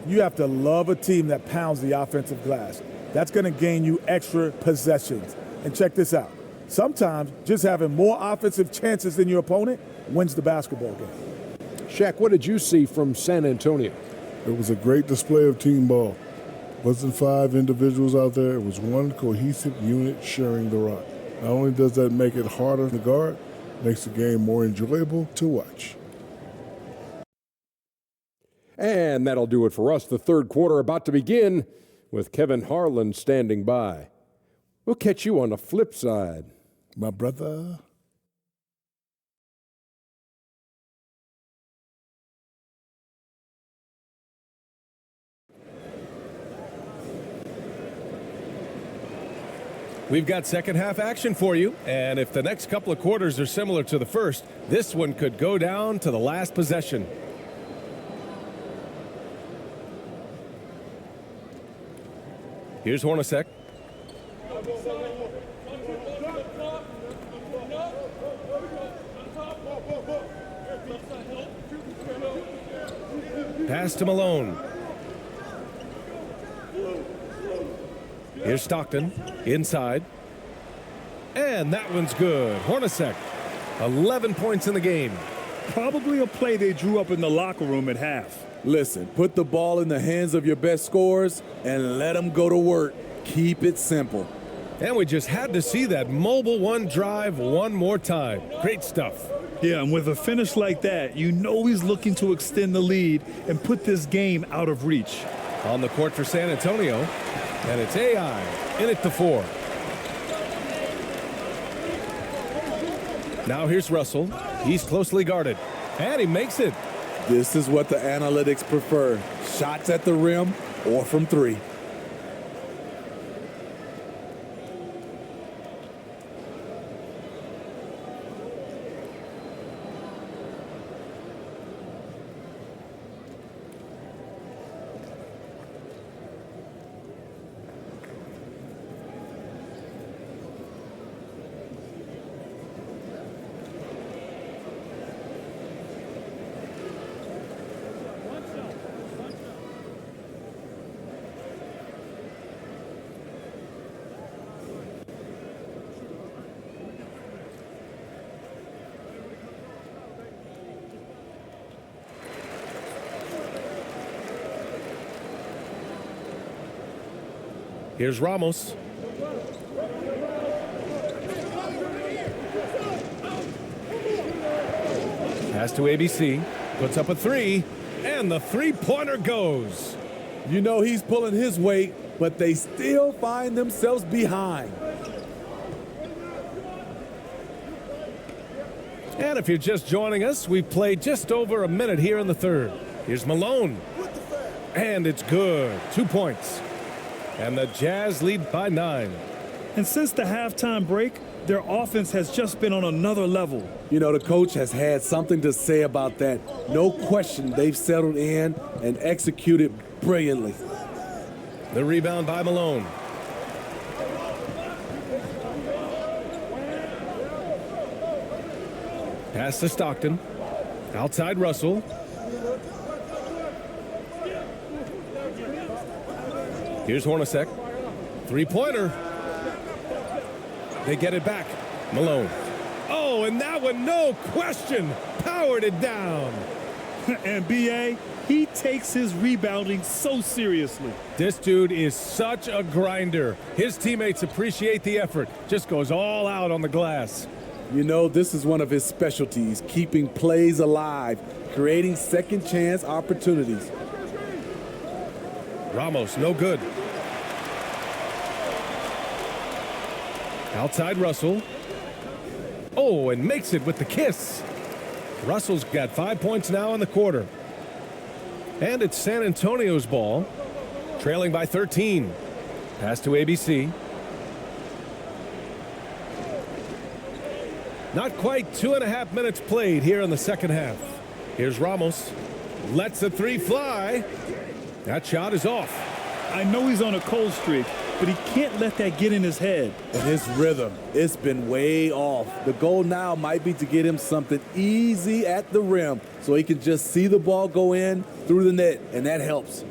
You have to love a team that pounds the offensive glass. That's going to gain you extra possessions. And check this out. Sometimes just having more offensive chances than your opponent wins the basketball game. Shaq, what did you see from San Antonio? It was a great display of team ball. Wasn't 5 individuals out there. It was one cohesive unit sharing the rock. Not only does that make it harder to guard, it makes the game more enjoyable to watch. And that'll do it for us. The third quarter about to begin with Kevin Harlan standing by. We'll catch you on the flip side. My brother. We've got second half action for you, and if the next couple of quarters are similar to the first, this one could go down to the last possession. Here's Hornacek. Pass to Malone. Here's Stockton, inside. And that one's good. Hornacek, 11 points in the game. Probably a play they drew up in the locker room at half. Listen, put the ball in the hands of your best scorers and let them go to work. Keep it simple. And we just had to see that mobile one drive one more time. Great stuff. Yeah, and with a finish like that, you know he's looking to extend the lead and put this game out of reach. On the court for San Antonio, and it's AI in at the 4. Now here's Russell. He's closely guarded, and he makes it. This is what the analytics prefer. Shots at the rim or from 3. Here's Ramos. Pass to ABC. Puts up a 3. And the three-pointer goes. You know he's pulling his weight, but they still find themselves behind. And if you're just joining us, we've played just over a minute here in the third. Here's Malone. And it's good. 2 points. And the Jazz lead by 9. And since the halftime break, their offense has just been on another level. You know, the coach has had something to say about that. No question, they've settled in and executed brilliantly. The rebound by Malone. Pass to Stockton. Outside Russell. Here's Hornacek. Three-pointer. They get it back. Malone. Oh, and that one, no question, powered it down. And B.A., he takes his rebounding so seriously. This dude is such a grinder. His teammates appreciate the effort. Just goes all out on the glass. You know, this is one of his specialties, keeping plays alive, creating second chance opportunities. Ramos, no good. Outside Russell. Oh, and makes it with the kiss. Russell's got 5 points now in the quarter. And it's San Antonio's ball, trailing by 13. Pass to ABC. Not quite 2.5 minutes played here in the second half. Here's Ramos. Lets the three fly. That shot is off. I know he's on a cold streak, but he can't let that get in his head. And his rhythm, it's been way off. The goal now might be to get him something easy at the rim so he can just see the ball go in through the net, and that helps.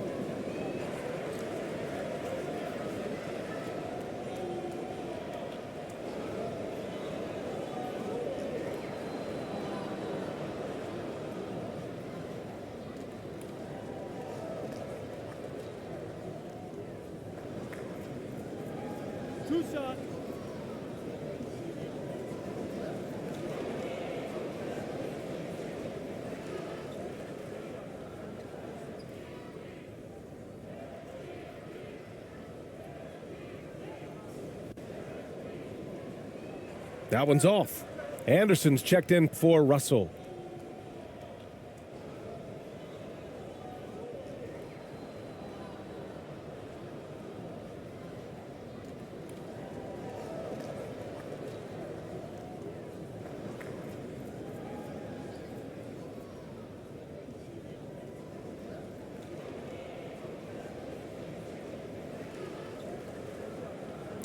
That one's off. Anderson's checked in for Russell.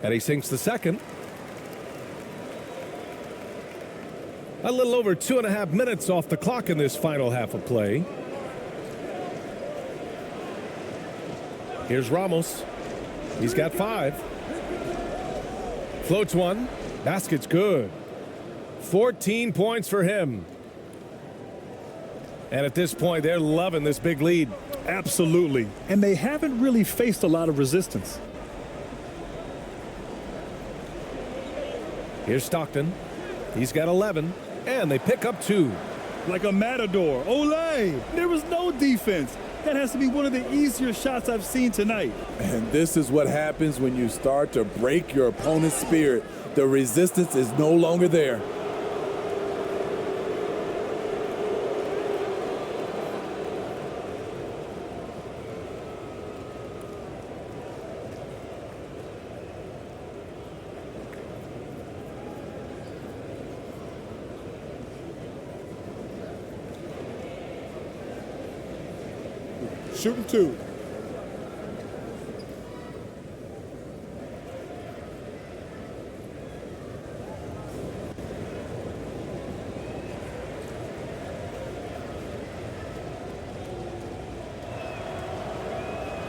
And he sinks the second. A little over 2.5 minutes off the clock in this final half of play. Here's Ramos. He's got 5. Floats one. Basket's good. 14 points for him. And at this point, they're loving this big lead. Absolutely. And they haven't really faced a lot of resistance. Here's Stockton. He's got 11. And they pick up 2. Like a matador. Olay! There was no defense. That has to be one of the easier shots I've seen tonight. And this is what happens when you start to break your opponent's spirit. The resistance is no longer there. Shooting 2.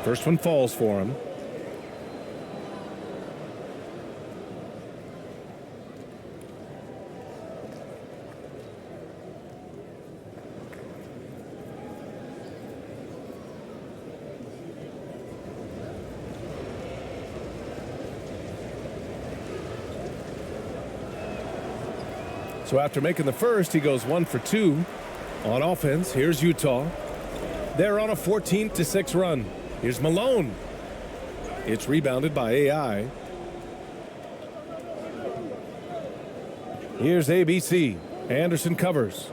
First one falls for him. So after making the first, he goes 1 for 2 on offense. Here's Utah. They're on a 14-6 run. Here's Malone. It's rebounded by AI. Here's ABC. Anderson covers.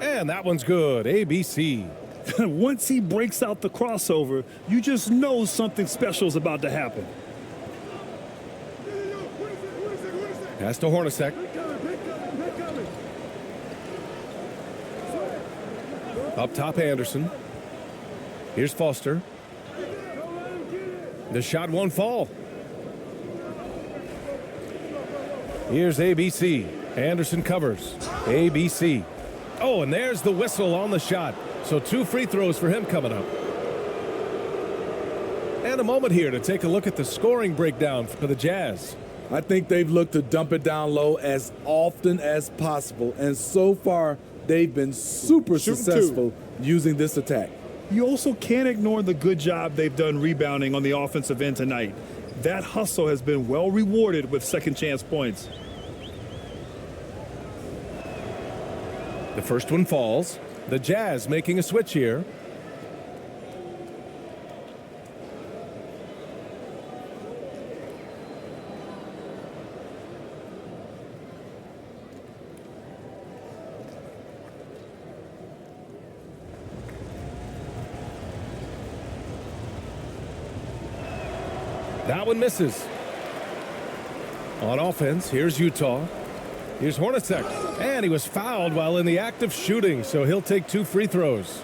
And that one's good. ABC. Once he breaks out the crossover, you just know something special is about to happen. Pass to Hornacek. Up top, Anderson. Here's Foster. The shot won't fall. Here's ABC. Anderson covers. ABC. Oh, and there's the whistle on the shot. So 2 free throws for him coming up. And a moment here to take a look at the scoring breakdown for the Jazz. I think they've looked to dump it down low as often as possible. And so far, they've been super successful using this attack. You also can't ignore the good job they've done rebounding on the offensive end tonight. That hustle has been well rewarded with second chance points. The first one falls. The Jazz making a switch here. That one misses. On offense, here's Utah. Here's Hornacek. And he was fouled while in the act of shooting, so he'll take 2 free throws.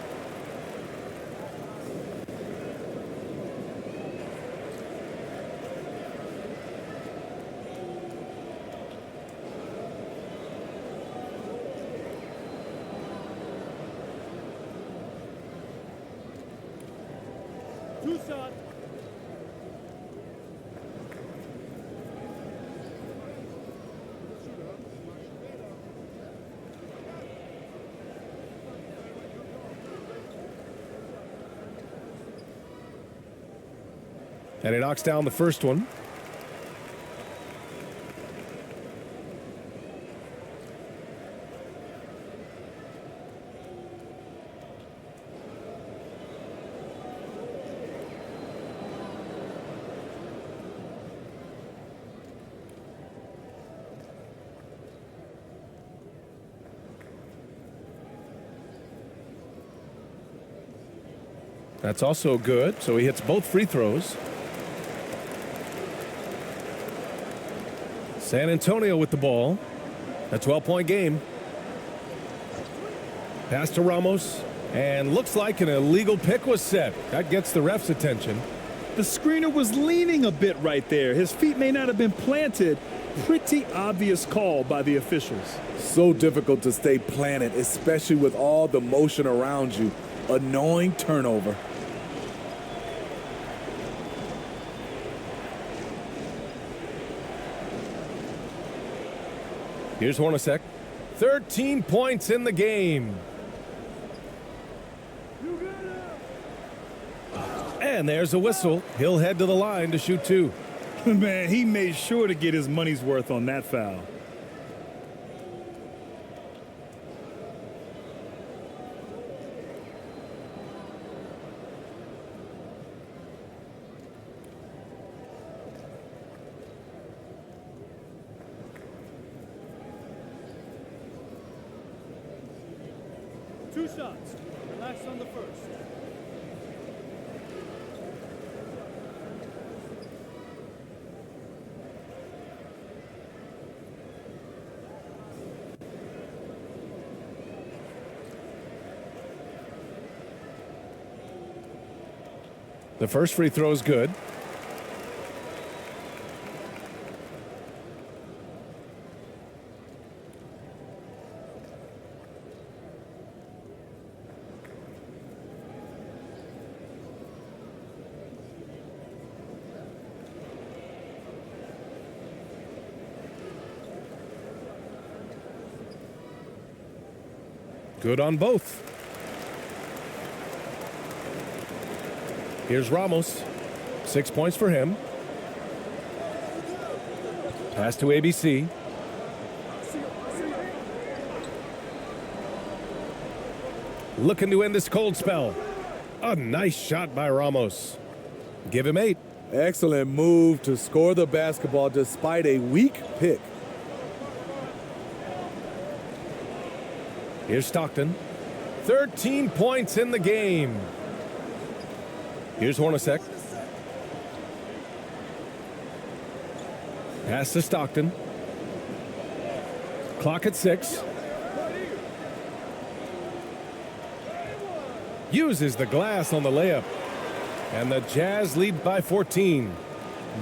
Two shots. And he knocks down the first one. That's also good, so he hits both free throws. San Antonio with the ball. A 12-point game. Pass to Ramos. And looks like an illegal pick was set. That gets the ref's attention. The screener was leaning a bit right there. His feet may not have been planted. Pretty obvious call by the officials. So difficult to stay planted, especially with all the motion around you. Annoying turnover. Here's Hornacek. 13 points in the game. And there's a whistle. He'll head to the line to shoot 2. Man, he made sure to get his money's worth on that foul. Two shots. Relax on the first. The first free throw is good. Good on both. Here's Ramos. 6 points for him. Pass to ABC. Looking to end this cold spell. A nice shot by Ramos. Give him 8. Excellent move to score the basketball despite a weak pick. Here's Stockton. 13 points in the game. Here's Hornacek. Pass to Stockton. Clock at 6. Uses the glass on the layup. And the Jazz lead by 14.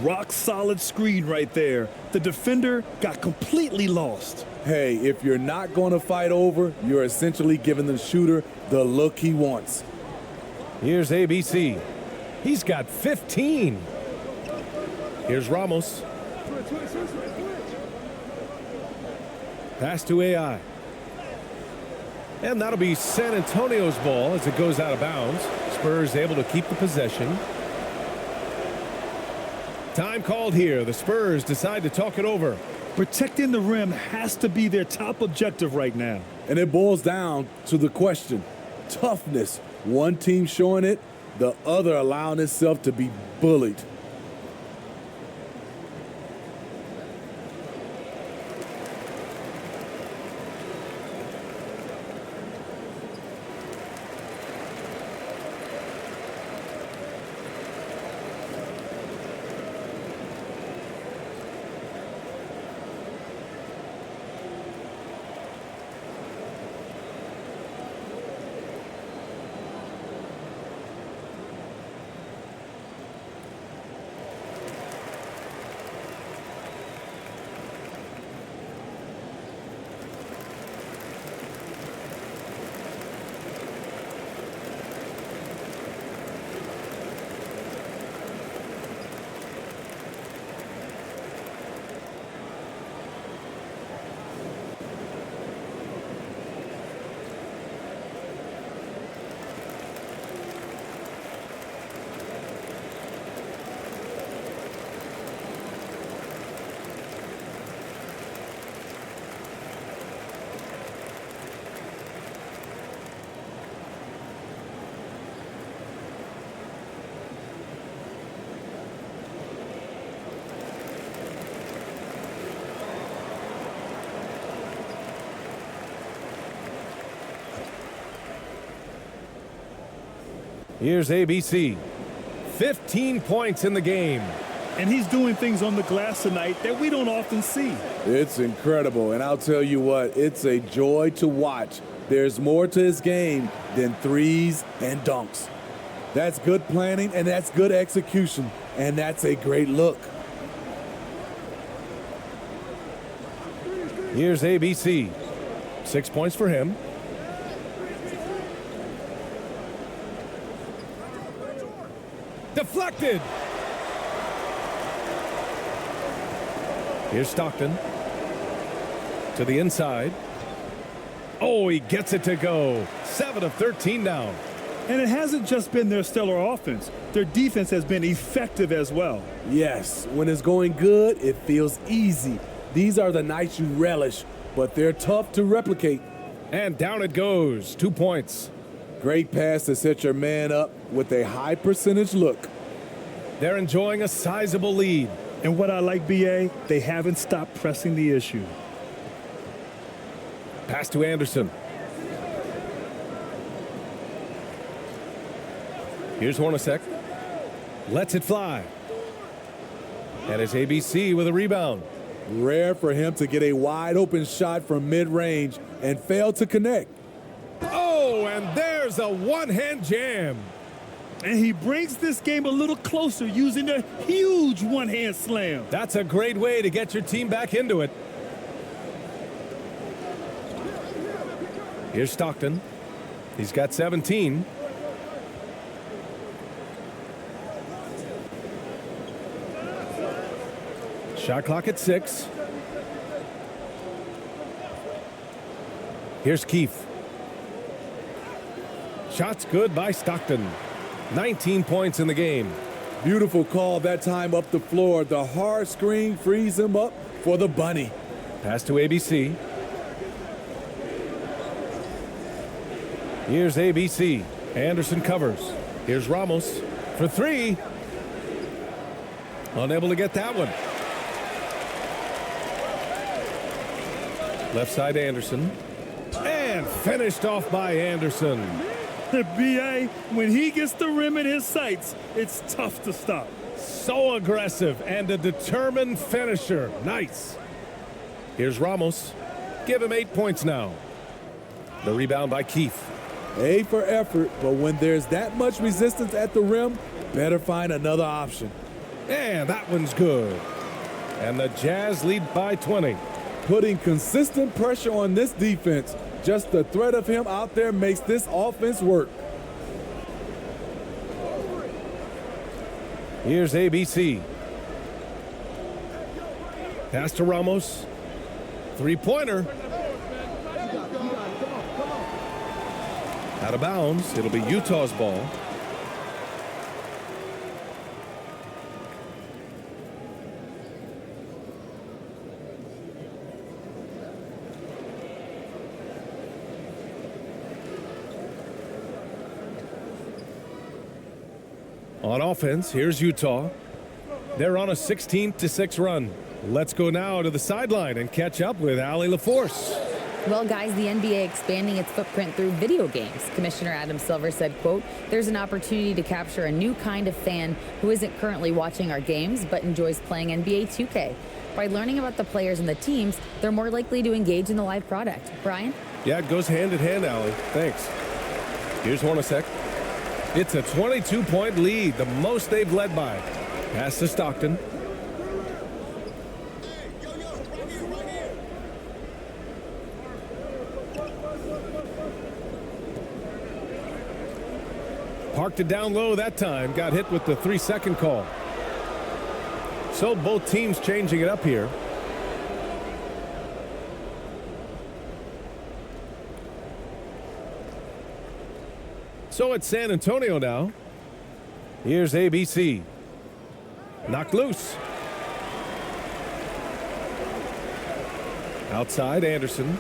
Rock solid screen right there. The defender got completely lost. Hey, if you're not going to fight over, you're essentially giving the shooter the look he wants. Here's ABC. He's got 15. Here's Ramos. Pass to AI. And that'll be San Antonio's ball as it goes out of bounds. Spurs able to keep the possession. Time called here. The Spurs decide to talk it over. Protecting the rim has to be their top objective right now. And it boils down to the question, toughness. One team showing it, the other allowing itself to be bullied. Here's ABC. 15 points in the game. And he's doing things on the glass tonight that we don't often see. It's incredible, and I'll tell you what, it's a joy to watch. There's more to his game than threes and dunks. That's good planning, and that's good execution, and that's a great look. Here's ABC. 6 points for him. Deflected. Here's Stockton. To the inside. Oh, he gets it to go. 7 of 13 now. And it hasn't just been their stellar offense. Their defense has been effective as well. Yes, when it's going good, it feels easy. These are the nights you relish, but they're tough to replicate. And down it goes. 2 points. Great pass to set your man up with a high percentage look. They're enjoying a sizable lead. And what I like, BA, they haven't stopped pressing the issue. Pass to Anderson. Here's Hornacek. Lets it fly. And it's ABC with a rebound. Rare for him to get a wide open shot from mid-range and fail to connect. Oh, and there's a one-hand jam. And he brings this game a little closer using a huge one-hand slam. That's a great way to get your team back into it. Here's Stockton. He's got 17. Shot clock at 6. Here's Keefe. Shot's good by Stockton. 19 points in the game. Beautiful call that time up the floor. The hard screen frees him up for the bunny. Pass to ABC. Here's ABC. Anderson covers. Here's Ramos for 3. Unable to get that one. Left side Anderson. And finished off by Anderson. BA, when he gets the rim in his sights, it's tough to stop. So aggressive and a determined finisher. Nice. Here's Ramos. Give him 8 points now. The rebound by Keefe. A for effort, but when there's that much resistance at the rim, better find another option. And that one's good. And the Jazz lead by 20. Putting consistent pressure on this defense. Just the threat of him out there makes this offense work. Here's ABC. Pass to Ramos. 3-pointer. Out of bounds. It'll be Utah's ball. On offense, here's Utah. They're on a 16-6 run. Let's go now to the sideline and catch up with Allie LaForce. Well, guys, the NBA expanding its footprint through video games. Commissioner Adam Silver said, quote, "There's an opportunity to capture a new kind of fan who isn't currently watching our games but enjoys playing NBA 2K. By learning about the players and the teams, they're more likely to engage in the live product." Bryan? Yeah, it goes hand in hand, Allie. Thanks. Here's Hornacek. It's a 22-point lead, the most they've led by. Pass to Stockton. Parked it down low that time. Got hit with the 3-second call. So both teams changing it up here. So it's San Antonio now. Here's ABC. Knocked loose. Outside, Anderson.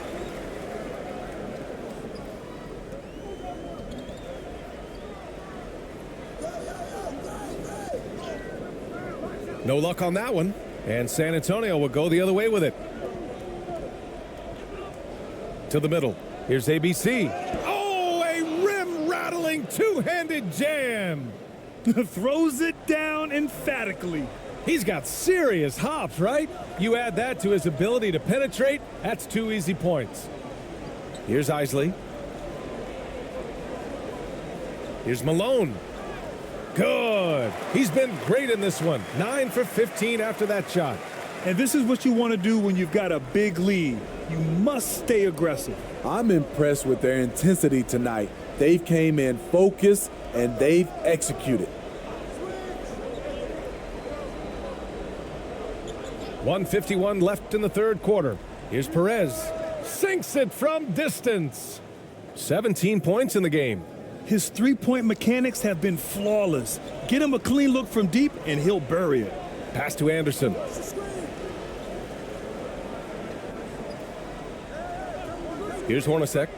No luck on that one. And San Antonio will go the other way with it. To the middle. Here's ABC. Oh, a rim-rattling two-handed jam. Throws it down emphatically. He's got serious hops, right? You add that to his ability to penetrate, that's 2 easy points. Here's Isley. Here's Malone. Good. He's been great in this one. 9 for 15 after that shot. And this is what you want to do when you've got a big lead. You must stay aggressive. I'm impressed with their intensity tonight. They've came in focused and they've executed. 1:51 left in the third quarter. Here's Perez. Sinks it from distance. 17 points in the game. His three-point mechanics have been flawless. Get him a clean look from deep, and he'll bury it. Pass to Anderson. Here's Hornacek.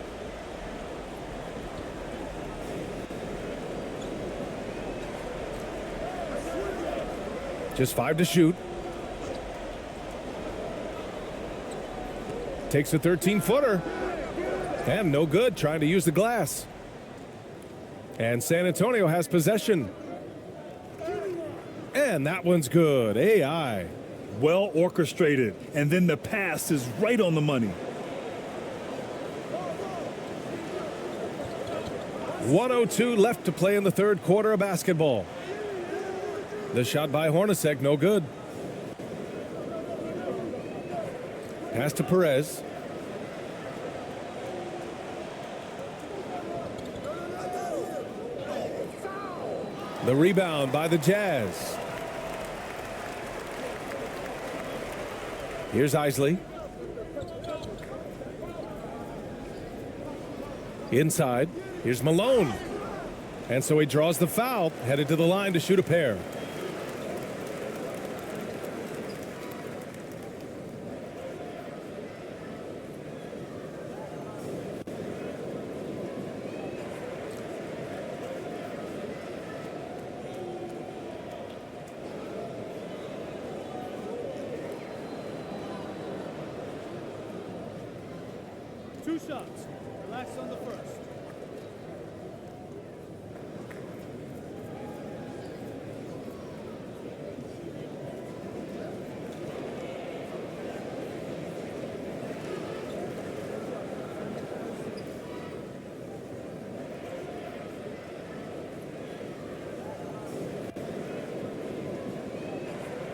Just 5 to shoot. Takes a 13-footer. And no good, trying to use the glass. And San Antonio has possession. And that one's good. AI. Well orchestrated. And then the pass is right on the money. 1:02 left to play in the third quarter of basketball. The shot by Hornacek, no good. Pass to Perez. The rebound by the Jazz. Here's Isley. Inside. Here's Malone. And so he draws the foul, headed to the line to shoot a pair. Two shots. Relax on the first.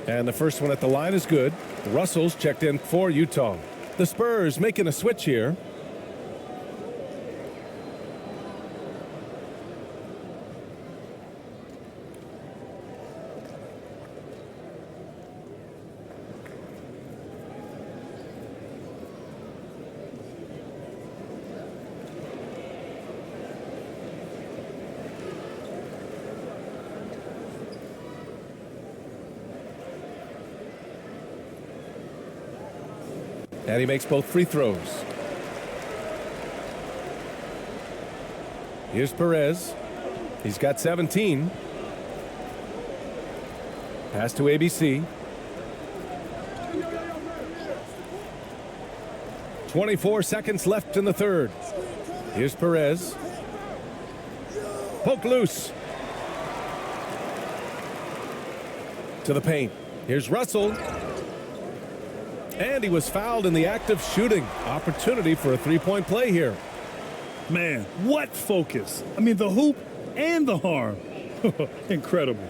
And the first one at the line is good. Russell's checked in for Utah. The Spurs making a switch here. And he makes both free throws. Here's Perez. He's got 17. Pass to ABC. 24 seconds left in the third. Here's Perez. Poke loose. To the paint. Here's Russell. And he was fouled in the act of shooting. Opportunity for a three-point play here. Man, what focus. I mean, the hoop and the harm. Incredible.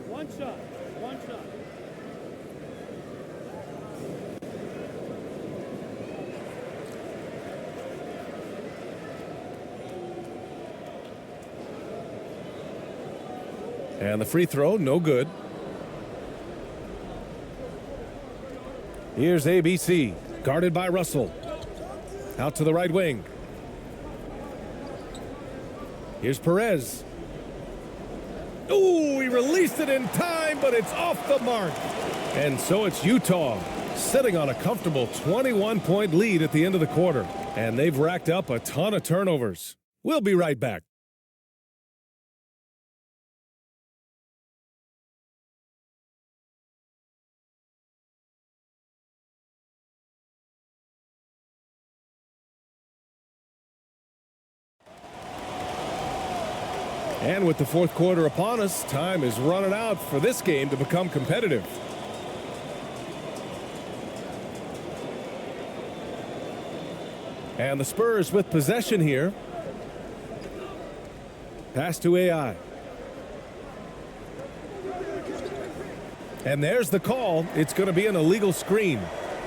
One shot. One shot. And the free throw, no good. Here's ABC, guarded by Russell. Out to the right wing. Here's Perez. Ooh, he released it in time, but it's off the mark. And so it's Utah sitting on a comfortable 21-point lead at the end of the quarter. And they've racked up a ton of turnovers. We'll be right back. And with the fourth quarter upon us, time is running out for this game to become competitive. And the Spurs with possession here. Pass to AI. And there's the call. It's going to be an illegal screen.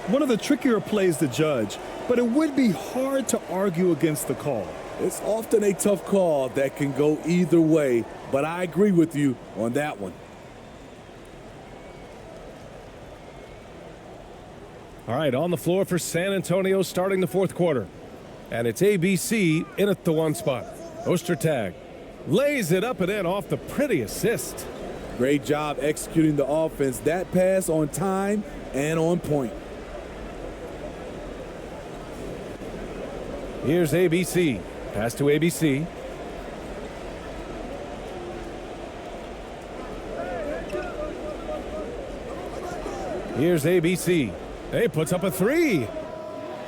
One of the trickier plays to judge, but it would be hard to argue against the call. It's often a tough call that can go either way, but I agree with you on that one. All right, on the floor for San Antonio starting the fourth quarter. And it's ABC in at the one spot. Ostertag lays it up and in off the pretty assist. Great job executing the offense. That pass on time and on point. Here's ABC. Pass to ABC. Here's ABC. He puts up a three.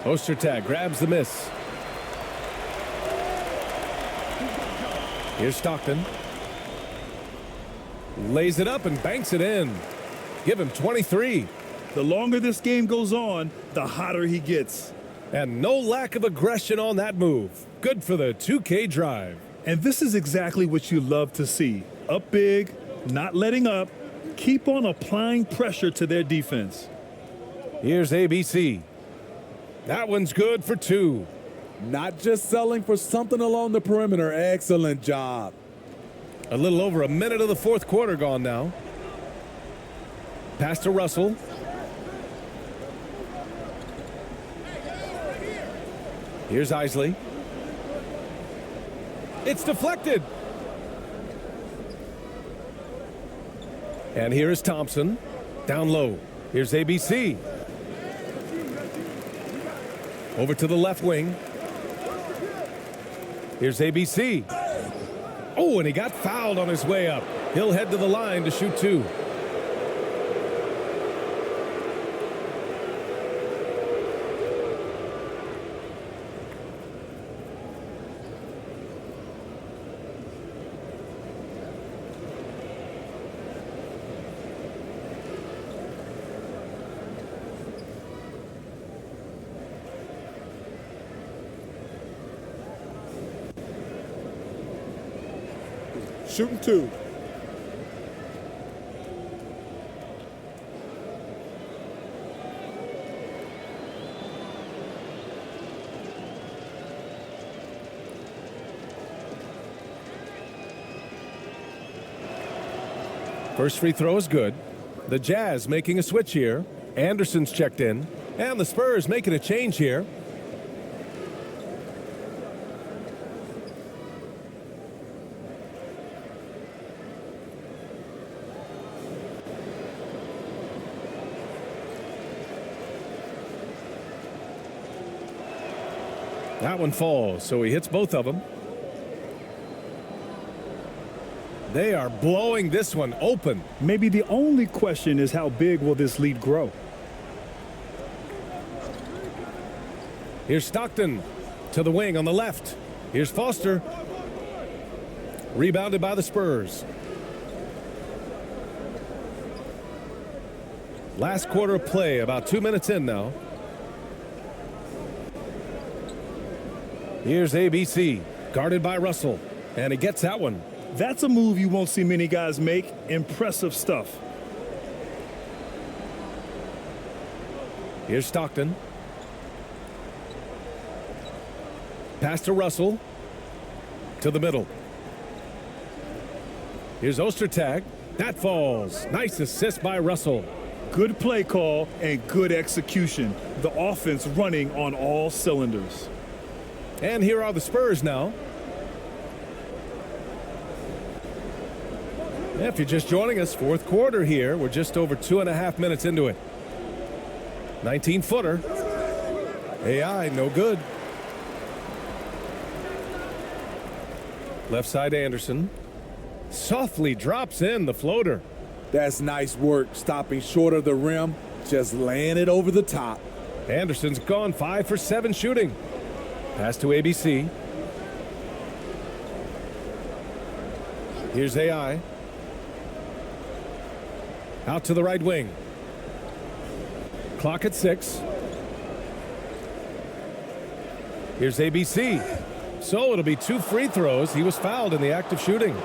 Ostertag grabs the miss. Here's Stockton. Lays it up and banks it in. Give him 23. The longer this game goes on, the hotter he gets. And no lack of aggression on that move. Good for the 2K drive. And this is exactly what you love to see. Up big, not letting up, keep on applying pressure to their defense. Here's ABC. That one's good for two. Not just selling for something along the perimeter. Excellent job. A little over a minute of the fourth quarter gone now. Pass to Russell. Here's Isley. It's deflected. And here is Thompson. Down low. Here's ABC. Over to the left wing. Here's ABC. Oh, and he got fouled on his way up. He'll head to the line to shoot two. Shooting two. First free throw is good. The Jazz making a switch here. Anderson's checked in, and the Spurs making a change here. That one falls, so he hits both of them. They are blowing this one open. Maybe the only question is how big will this lead grow? Here's Stockton to the wing on the left. Here's Foster. Rebounded by the Spurs. Last quarter of play, about 2 minutes in now. Here's ABC, guarded by Russell, and he gets that one. That's a move you won't see many guys make. Impressive stuff. Here's Stockton. Pass to Russell. To the middle. Here's Ostertag. That falls. Nice assist by Russell. Good play call and good execution. The offense running on all cylinders. And here are the Spurs now. If you're just joining us, fourth quarter here. We're just over 2.5 minutes into it. 19-footer. AI, no good. Left side Anderson. Softly drops in the floater. That's nice work, stopping short of the rim, just laying it over the top. Anderson's gone 5 for 7 shooting. Pass to ABC. Here's AI. Out to the right wing. Clock at 6. Here's ABC. So it'll be 2 free throws. He was fouled in the act of shooting.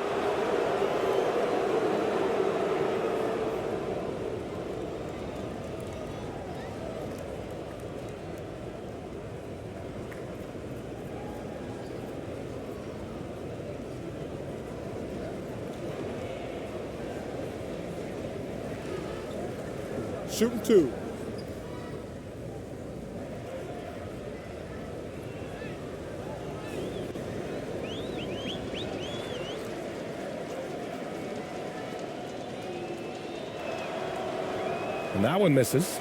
Shooting 2. And that one misses.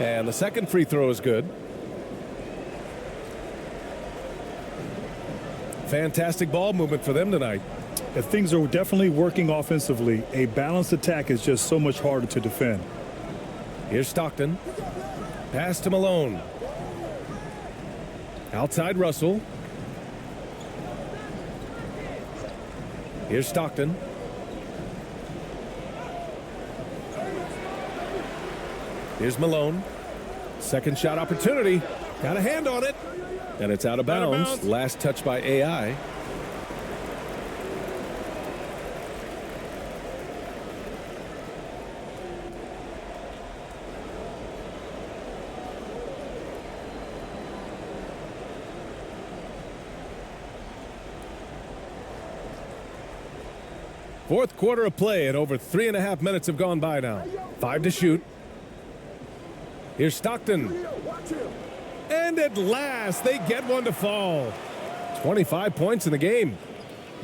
And the second free throw is good. Fantastic ball movement for them tonight. If things are definitely working offensively, a balanced attack is just so much harder to defend. Here's Stockton. Pass to Malone. Outside Russell. Here's Stockton. Here's Malone. Second shot opportunity. Got a hand on it. And it's out of bounds. Last touch by AI. Fourth quarter of play, and over 3.5 minutes have gone by now. 5 to shoot. Here's Stockton. And at last, they get one to fall. 25 points in the game.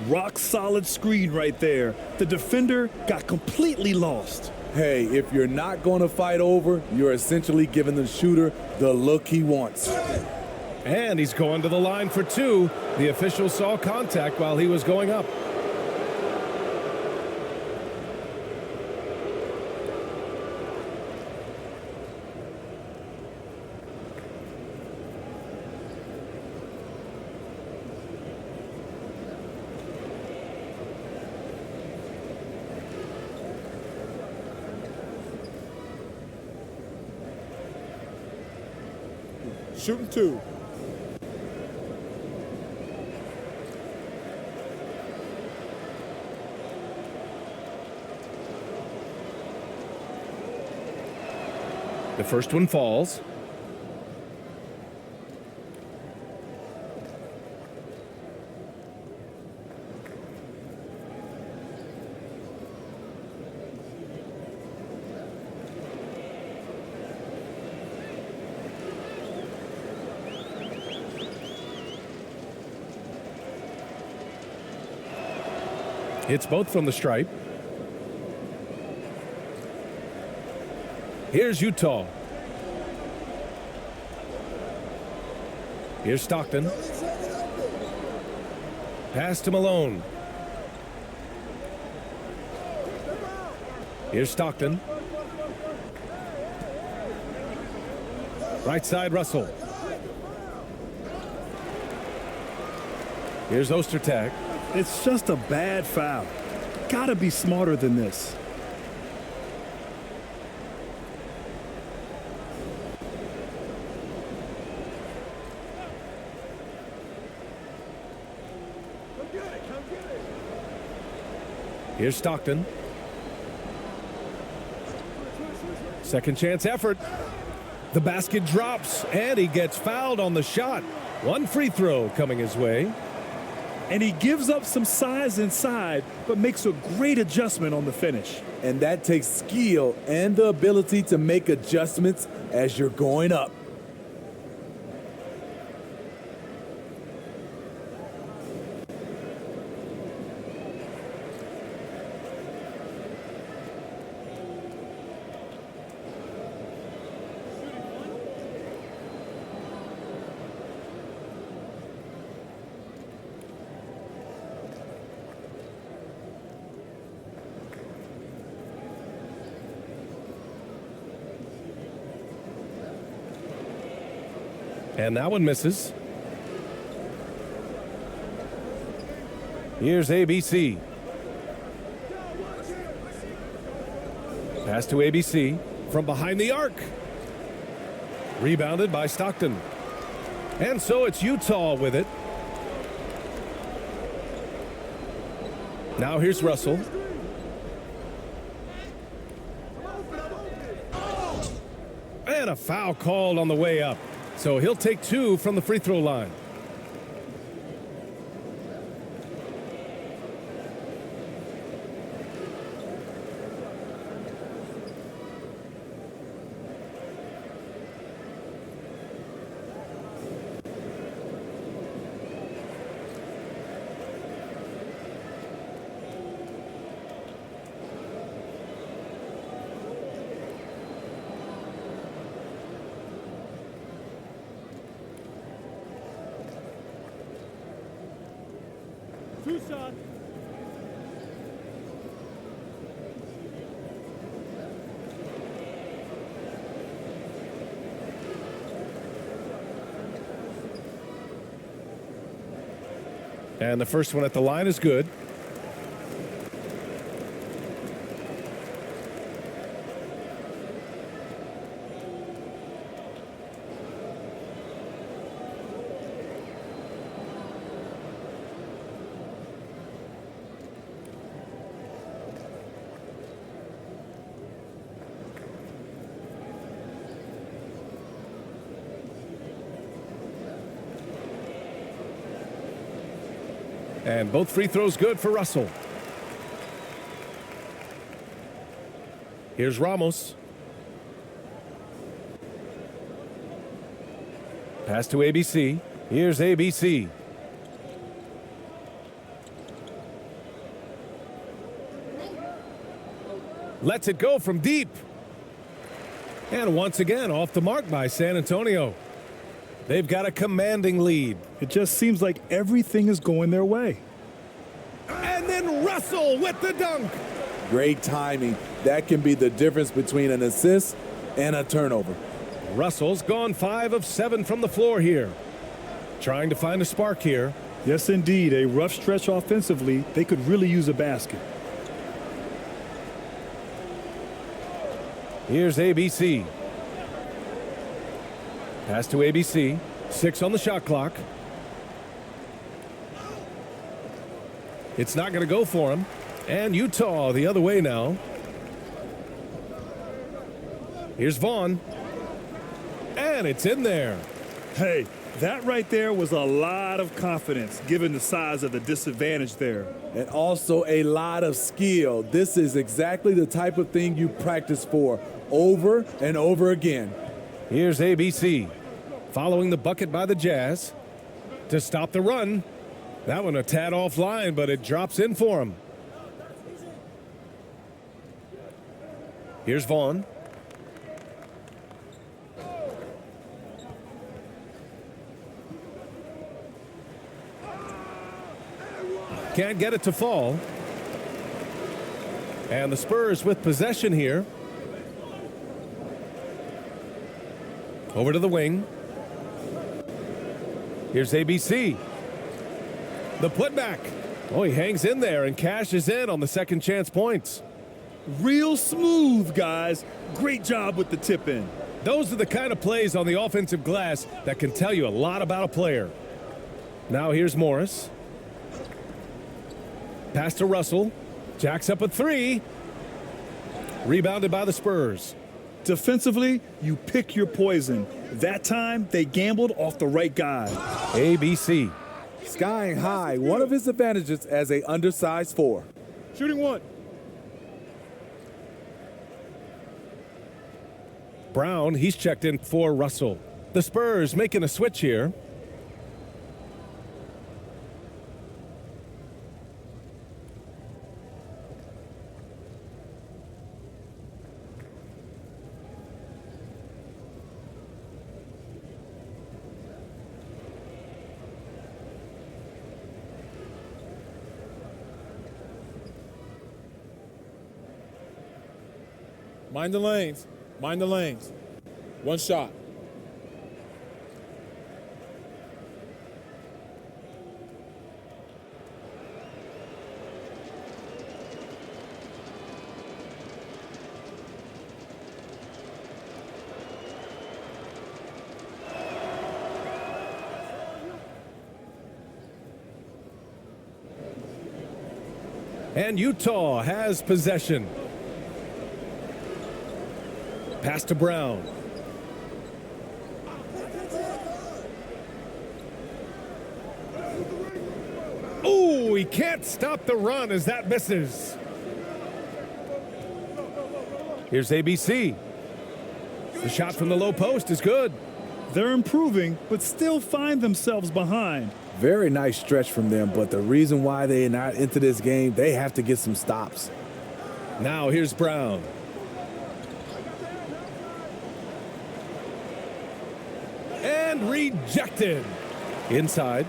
Rock solid screen right there. The defender got completely lost. Hey, if you're not going to fight over, you're essentially giving the shooter the look he wants. And he's going to the line for 2. The official saw contact while he was going up. Shooting 2. The first one falls. Hits both from the stripe. Here's Utah. Here's Stockton. Pass to Malone. Here's Stockton. Right side, Russell. Here's Ostertag. It's just a bad foul. Gotta be smarter than this. Here's Stockton. Second chance effort. The basket drops, and he gets fouled on the shot. One free throw coming his way. And he gives up some size inside, but makes a great adjustment on the finish. And that takes skill and the ability to make adjustments as you're going up. And that one misses. Here's ABC. Pass to ABC from behind the arc. Rebounded by Stockton. And so it's Utah with it. Now here's Russell. And a foul called on the way up. So he'll take two from the free throw line. Two shots. And the first one at the line is good. And both free throws good for Russell. Here's Ramos. Pass to ABC. Here's ABC. Lets it go from deep. And once again, off the mark by San Antonio. They've got a commanding lead. It just seems like everything is going their way. And then Russell with the dunk. Great timing. That can be the difference between an assist and a turnover. Russell's gone 5 of 7 from the floor here. Trying to find a spark here. Yes, indeed. A rough stretch offensively. They could really use a basket. Here's ABC. Pass to ABC. 6 on the shot clock. It's not going to go for him. And Utah the other way now. Here's Vaughn. And it's in there. Hey, that right there was a lot of confidence given the size of the disadvantage there. And also a lot of skill. This is exactly the type of thing you practice for over and over again. Here's ABC, following the bucket by the Jazz to stop the run. That one a tad offline, but it drops in for him. Here's Vaughn. Can't get it to fall. And the Spurs with possession here. Over to the wing. Here's ABC. The putback. Oh, he hangs in there and cashes in on the second chance points. Real smooth, guys. Great job with the tip in. Those are the kind of plays on the offensive glass that can tell you a lot about a player. Now here's Morris. Pass to Russell. Jacks up a three. Rebounded by the Spurs. Defensively, you pick your poison. That time, they gambled off the right guy. ABC. Skying high, one of his advantages as a undersized 4. Shooting one. Brown, he's checked in for Russell. The Spurs making a switch here. Mind the lanes. Mind the lanes. One shot. And Utah has possession. Pass to Brown. Oh, he can't stop the run as that misses. Here's ABC. The shot from the low post is good. They're improving, but still find themselves behind. Very nice stretch from them, but the reason why they're not into this game, they have to get some stops. Now here's Brown. And rejected. Inside.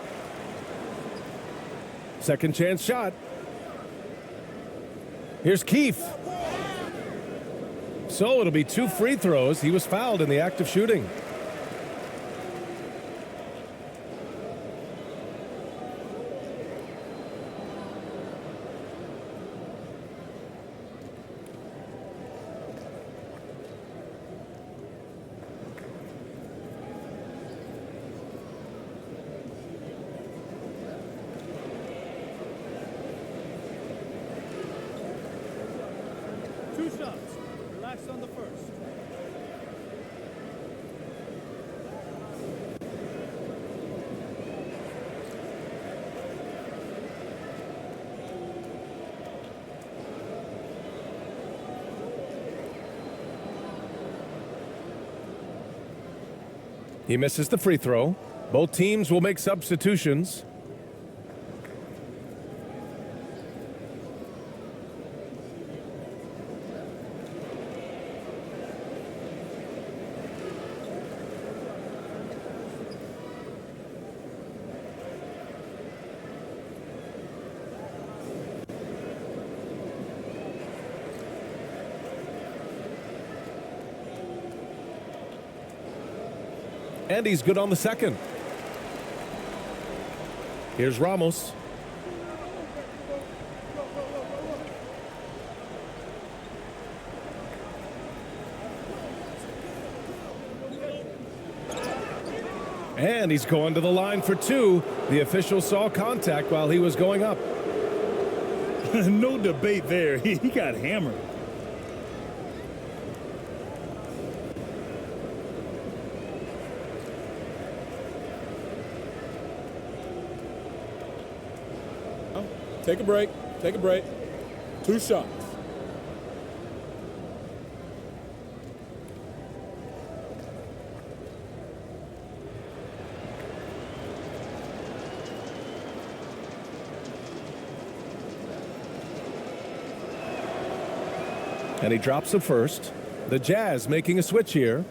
Second chance shot. Here's Keefe. So it'll be 2 free throws. He was fouled in the act of shooting. Two shots. Relax on the first. He misses the free throw. Both teams will make substitutions. And he's good on the second. Here's Ramos. And he's going to the line for 2. The official saw contact while he was going up. No debate there. He got hammered. Take a break. Take a break. 2 shots. And he drops the first. The Jazz making a switch here.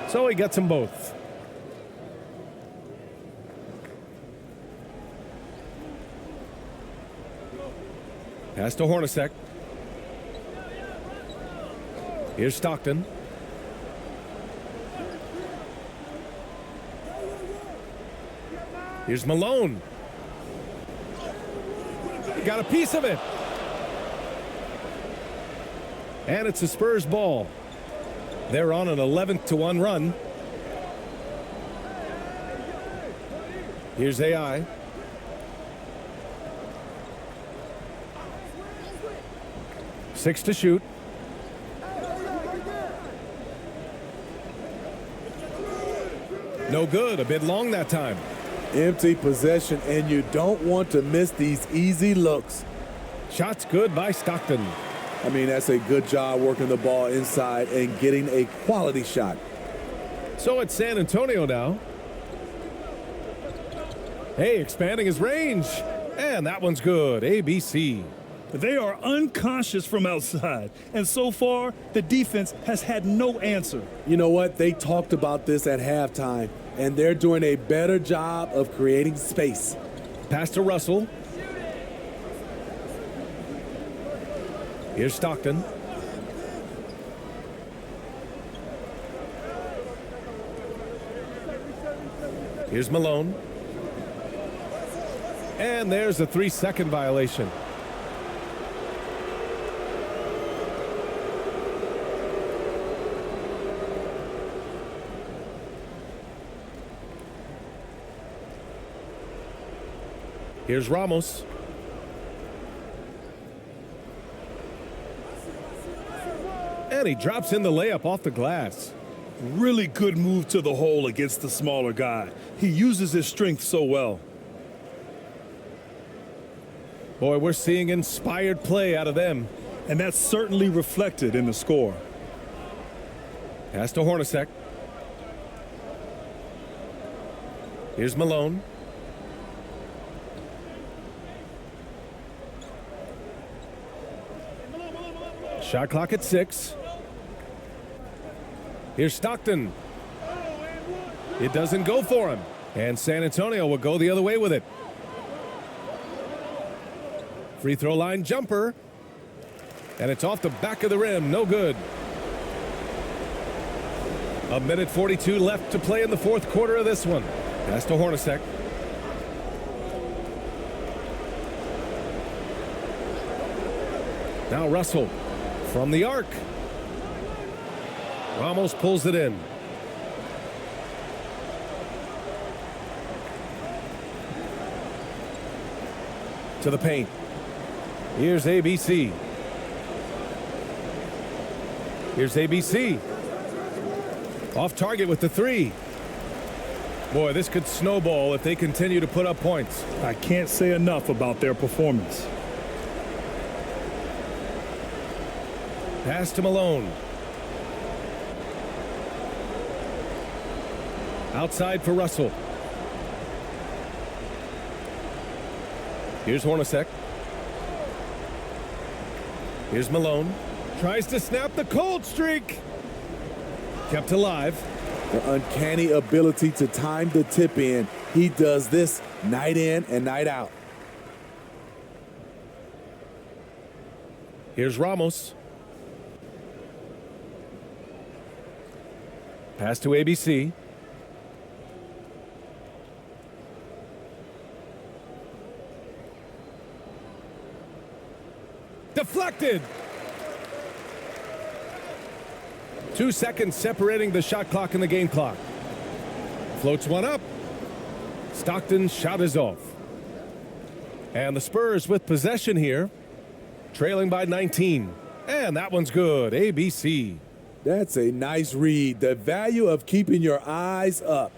So he gets them both. Pass to Hornacek. Here's Stockton. Here's Malone. Got a piece of it. And it's a Spurs ball. They're on an 11-1 run. Here's AI. Six to shoot. No good. A bit long that time. Empty possession, and you don't want to miss these easy looks. Shot's good by Stockton. I mean, that's a good job working the ball inside and getting a quality shot. So it's San Antonio now. Hey, expanding his range. And that one's good. ABC. They are unconscious from outside, and so far, the defense has had no answer. You know what? They talked about this at halftime, and they're doing a better job of creating space. Pass to Russell. Here's Stockton. Here's Malone. And there's a 3-second violation. Here's Ramos. And he drops in the layup off the glass. Really good move to the hole against the smaller guy. He uses his strength so well. Boy, we're seeing inspired play out of them. And that's certainly reflected in the score. Pass to Hornacek. Here's Malone. Shot clock at 6. Here's Stockton. It doesn't go for him. And San Antonio will go the other way with it. Free throw line jumper. And it's off the back of the rim. No good. 1:42 left to play in the fourth quarter of this one. Pass to Hornacek. Now Russell from the arc. Ramos pulls it in. To the paint. Here's ABC. Here's ABC. Off target with the 3. Boy, this could snowball if they continue to put up points. I can't say enough about their performance. Pass to Malone. Outside for Russell. Here's Hornacek. Here's Malone. Tries to snap the cold streak. Kept alive. The uncanny ability to time the tip in. He does this night in and night out. Here's Ramos. Pass to ABC. Deflected. 2 seconds separating the shot clock and the game clock. Floats one up. Stockton's shot is off. And the Spurs with possession here, trailing by 19. And that one's good. ABC. That's a nice read. The value of keeping your eyes up.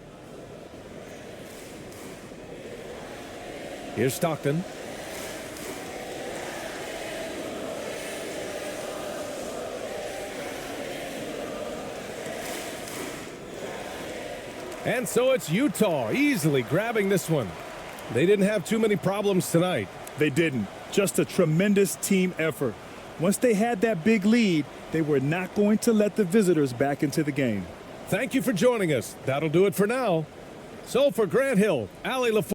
Here's Stockton. And so it's Utah easily grabbing this one. They didn't have too many problems tonight. They didn't. Just a tremendous team effort. Once they had that big lead, they were not going to let the visitors back into the game. Thank you for joining us. That'll do it for now. So for Grant Hill, Allie LaForce.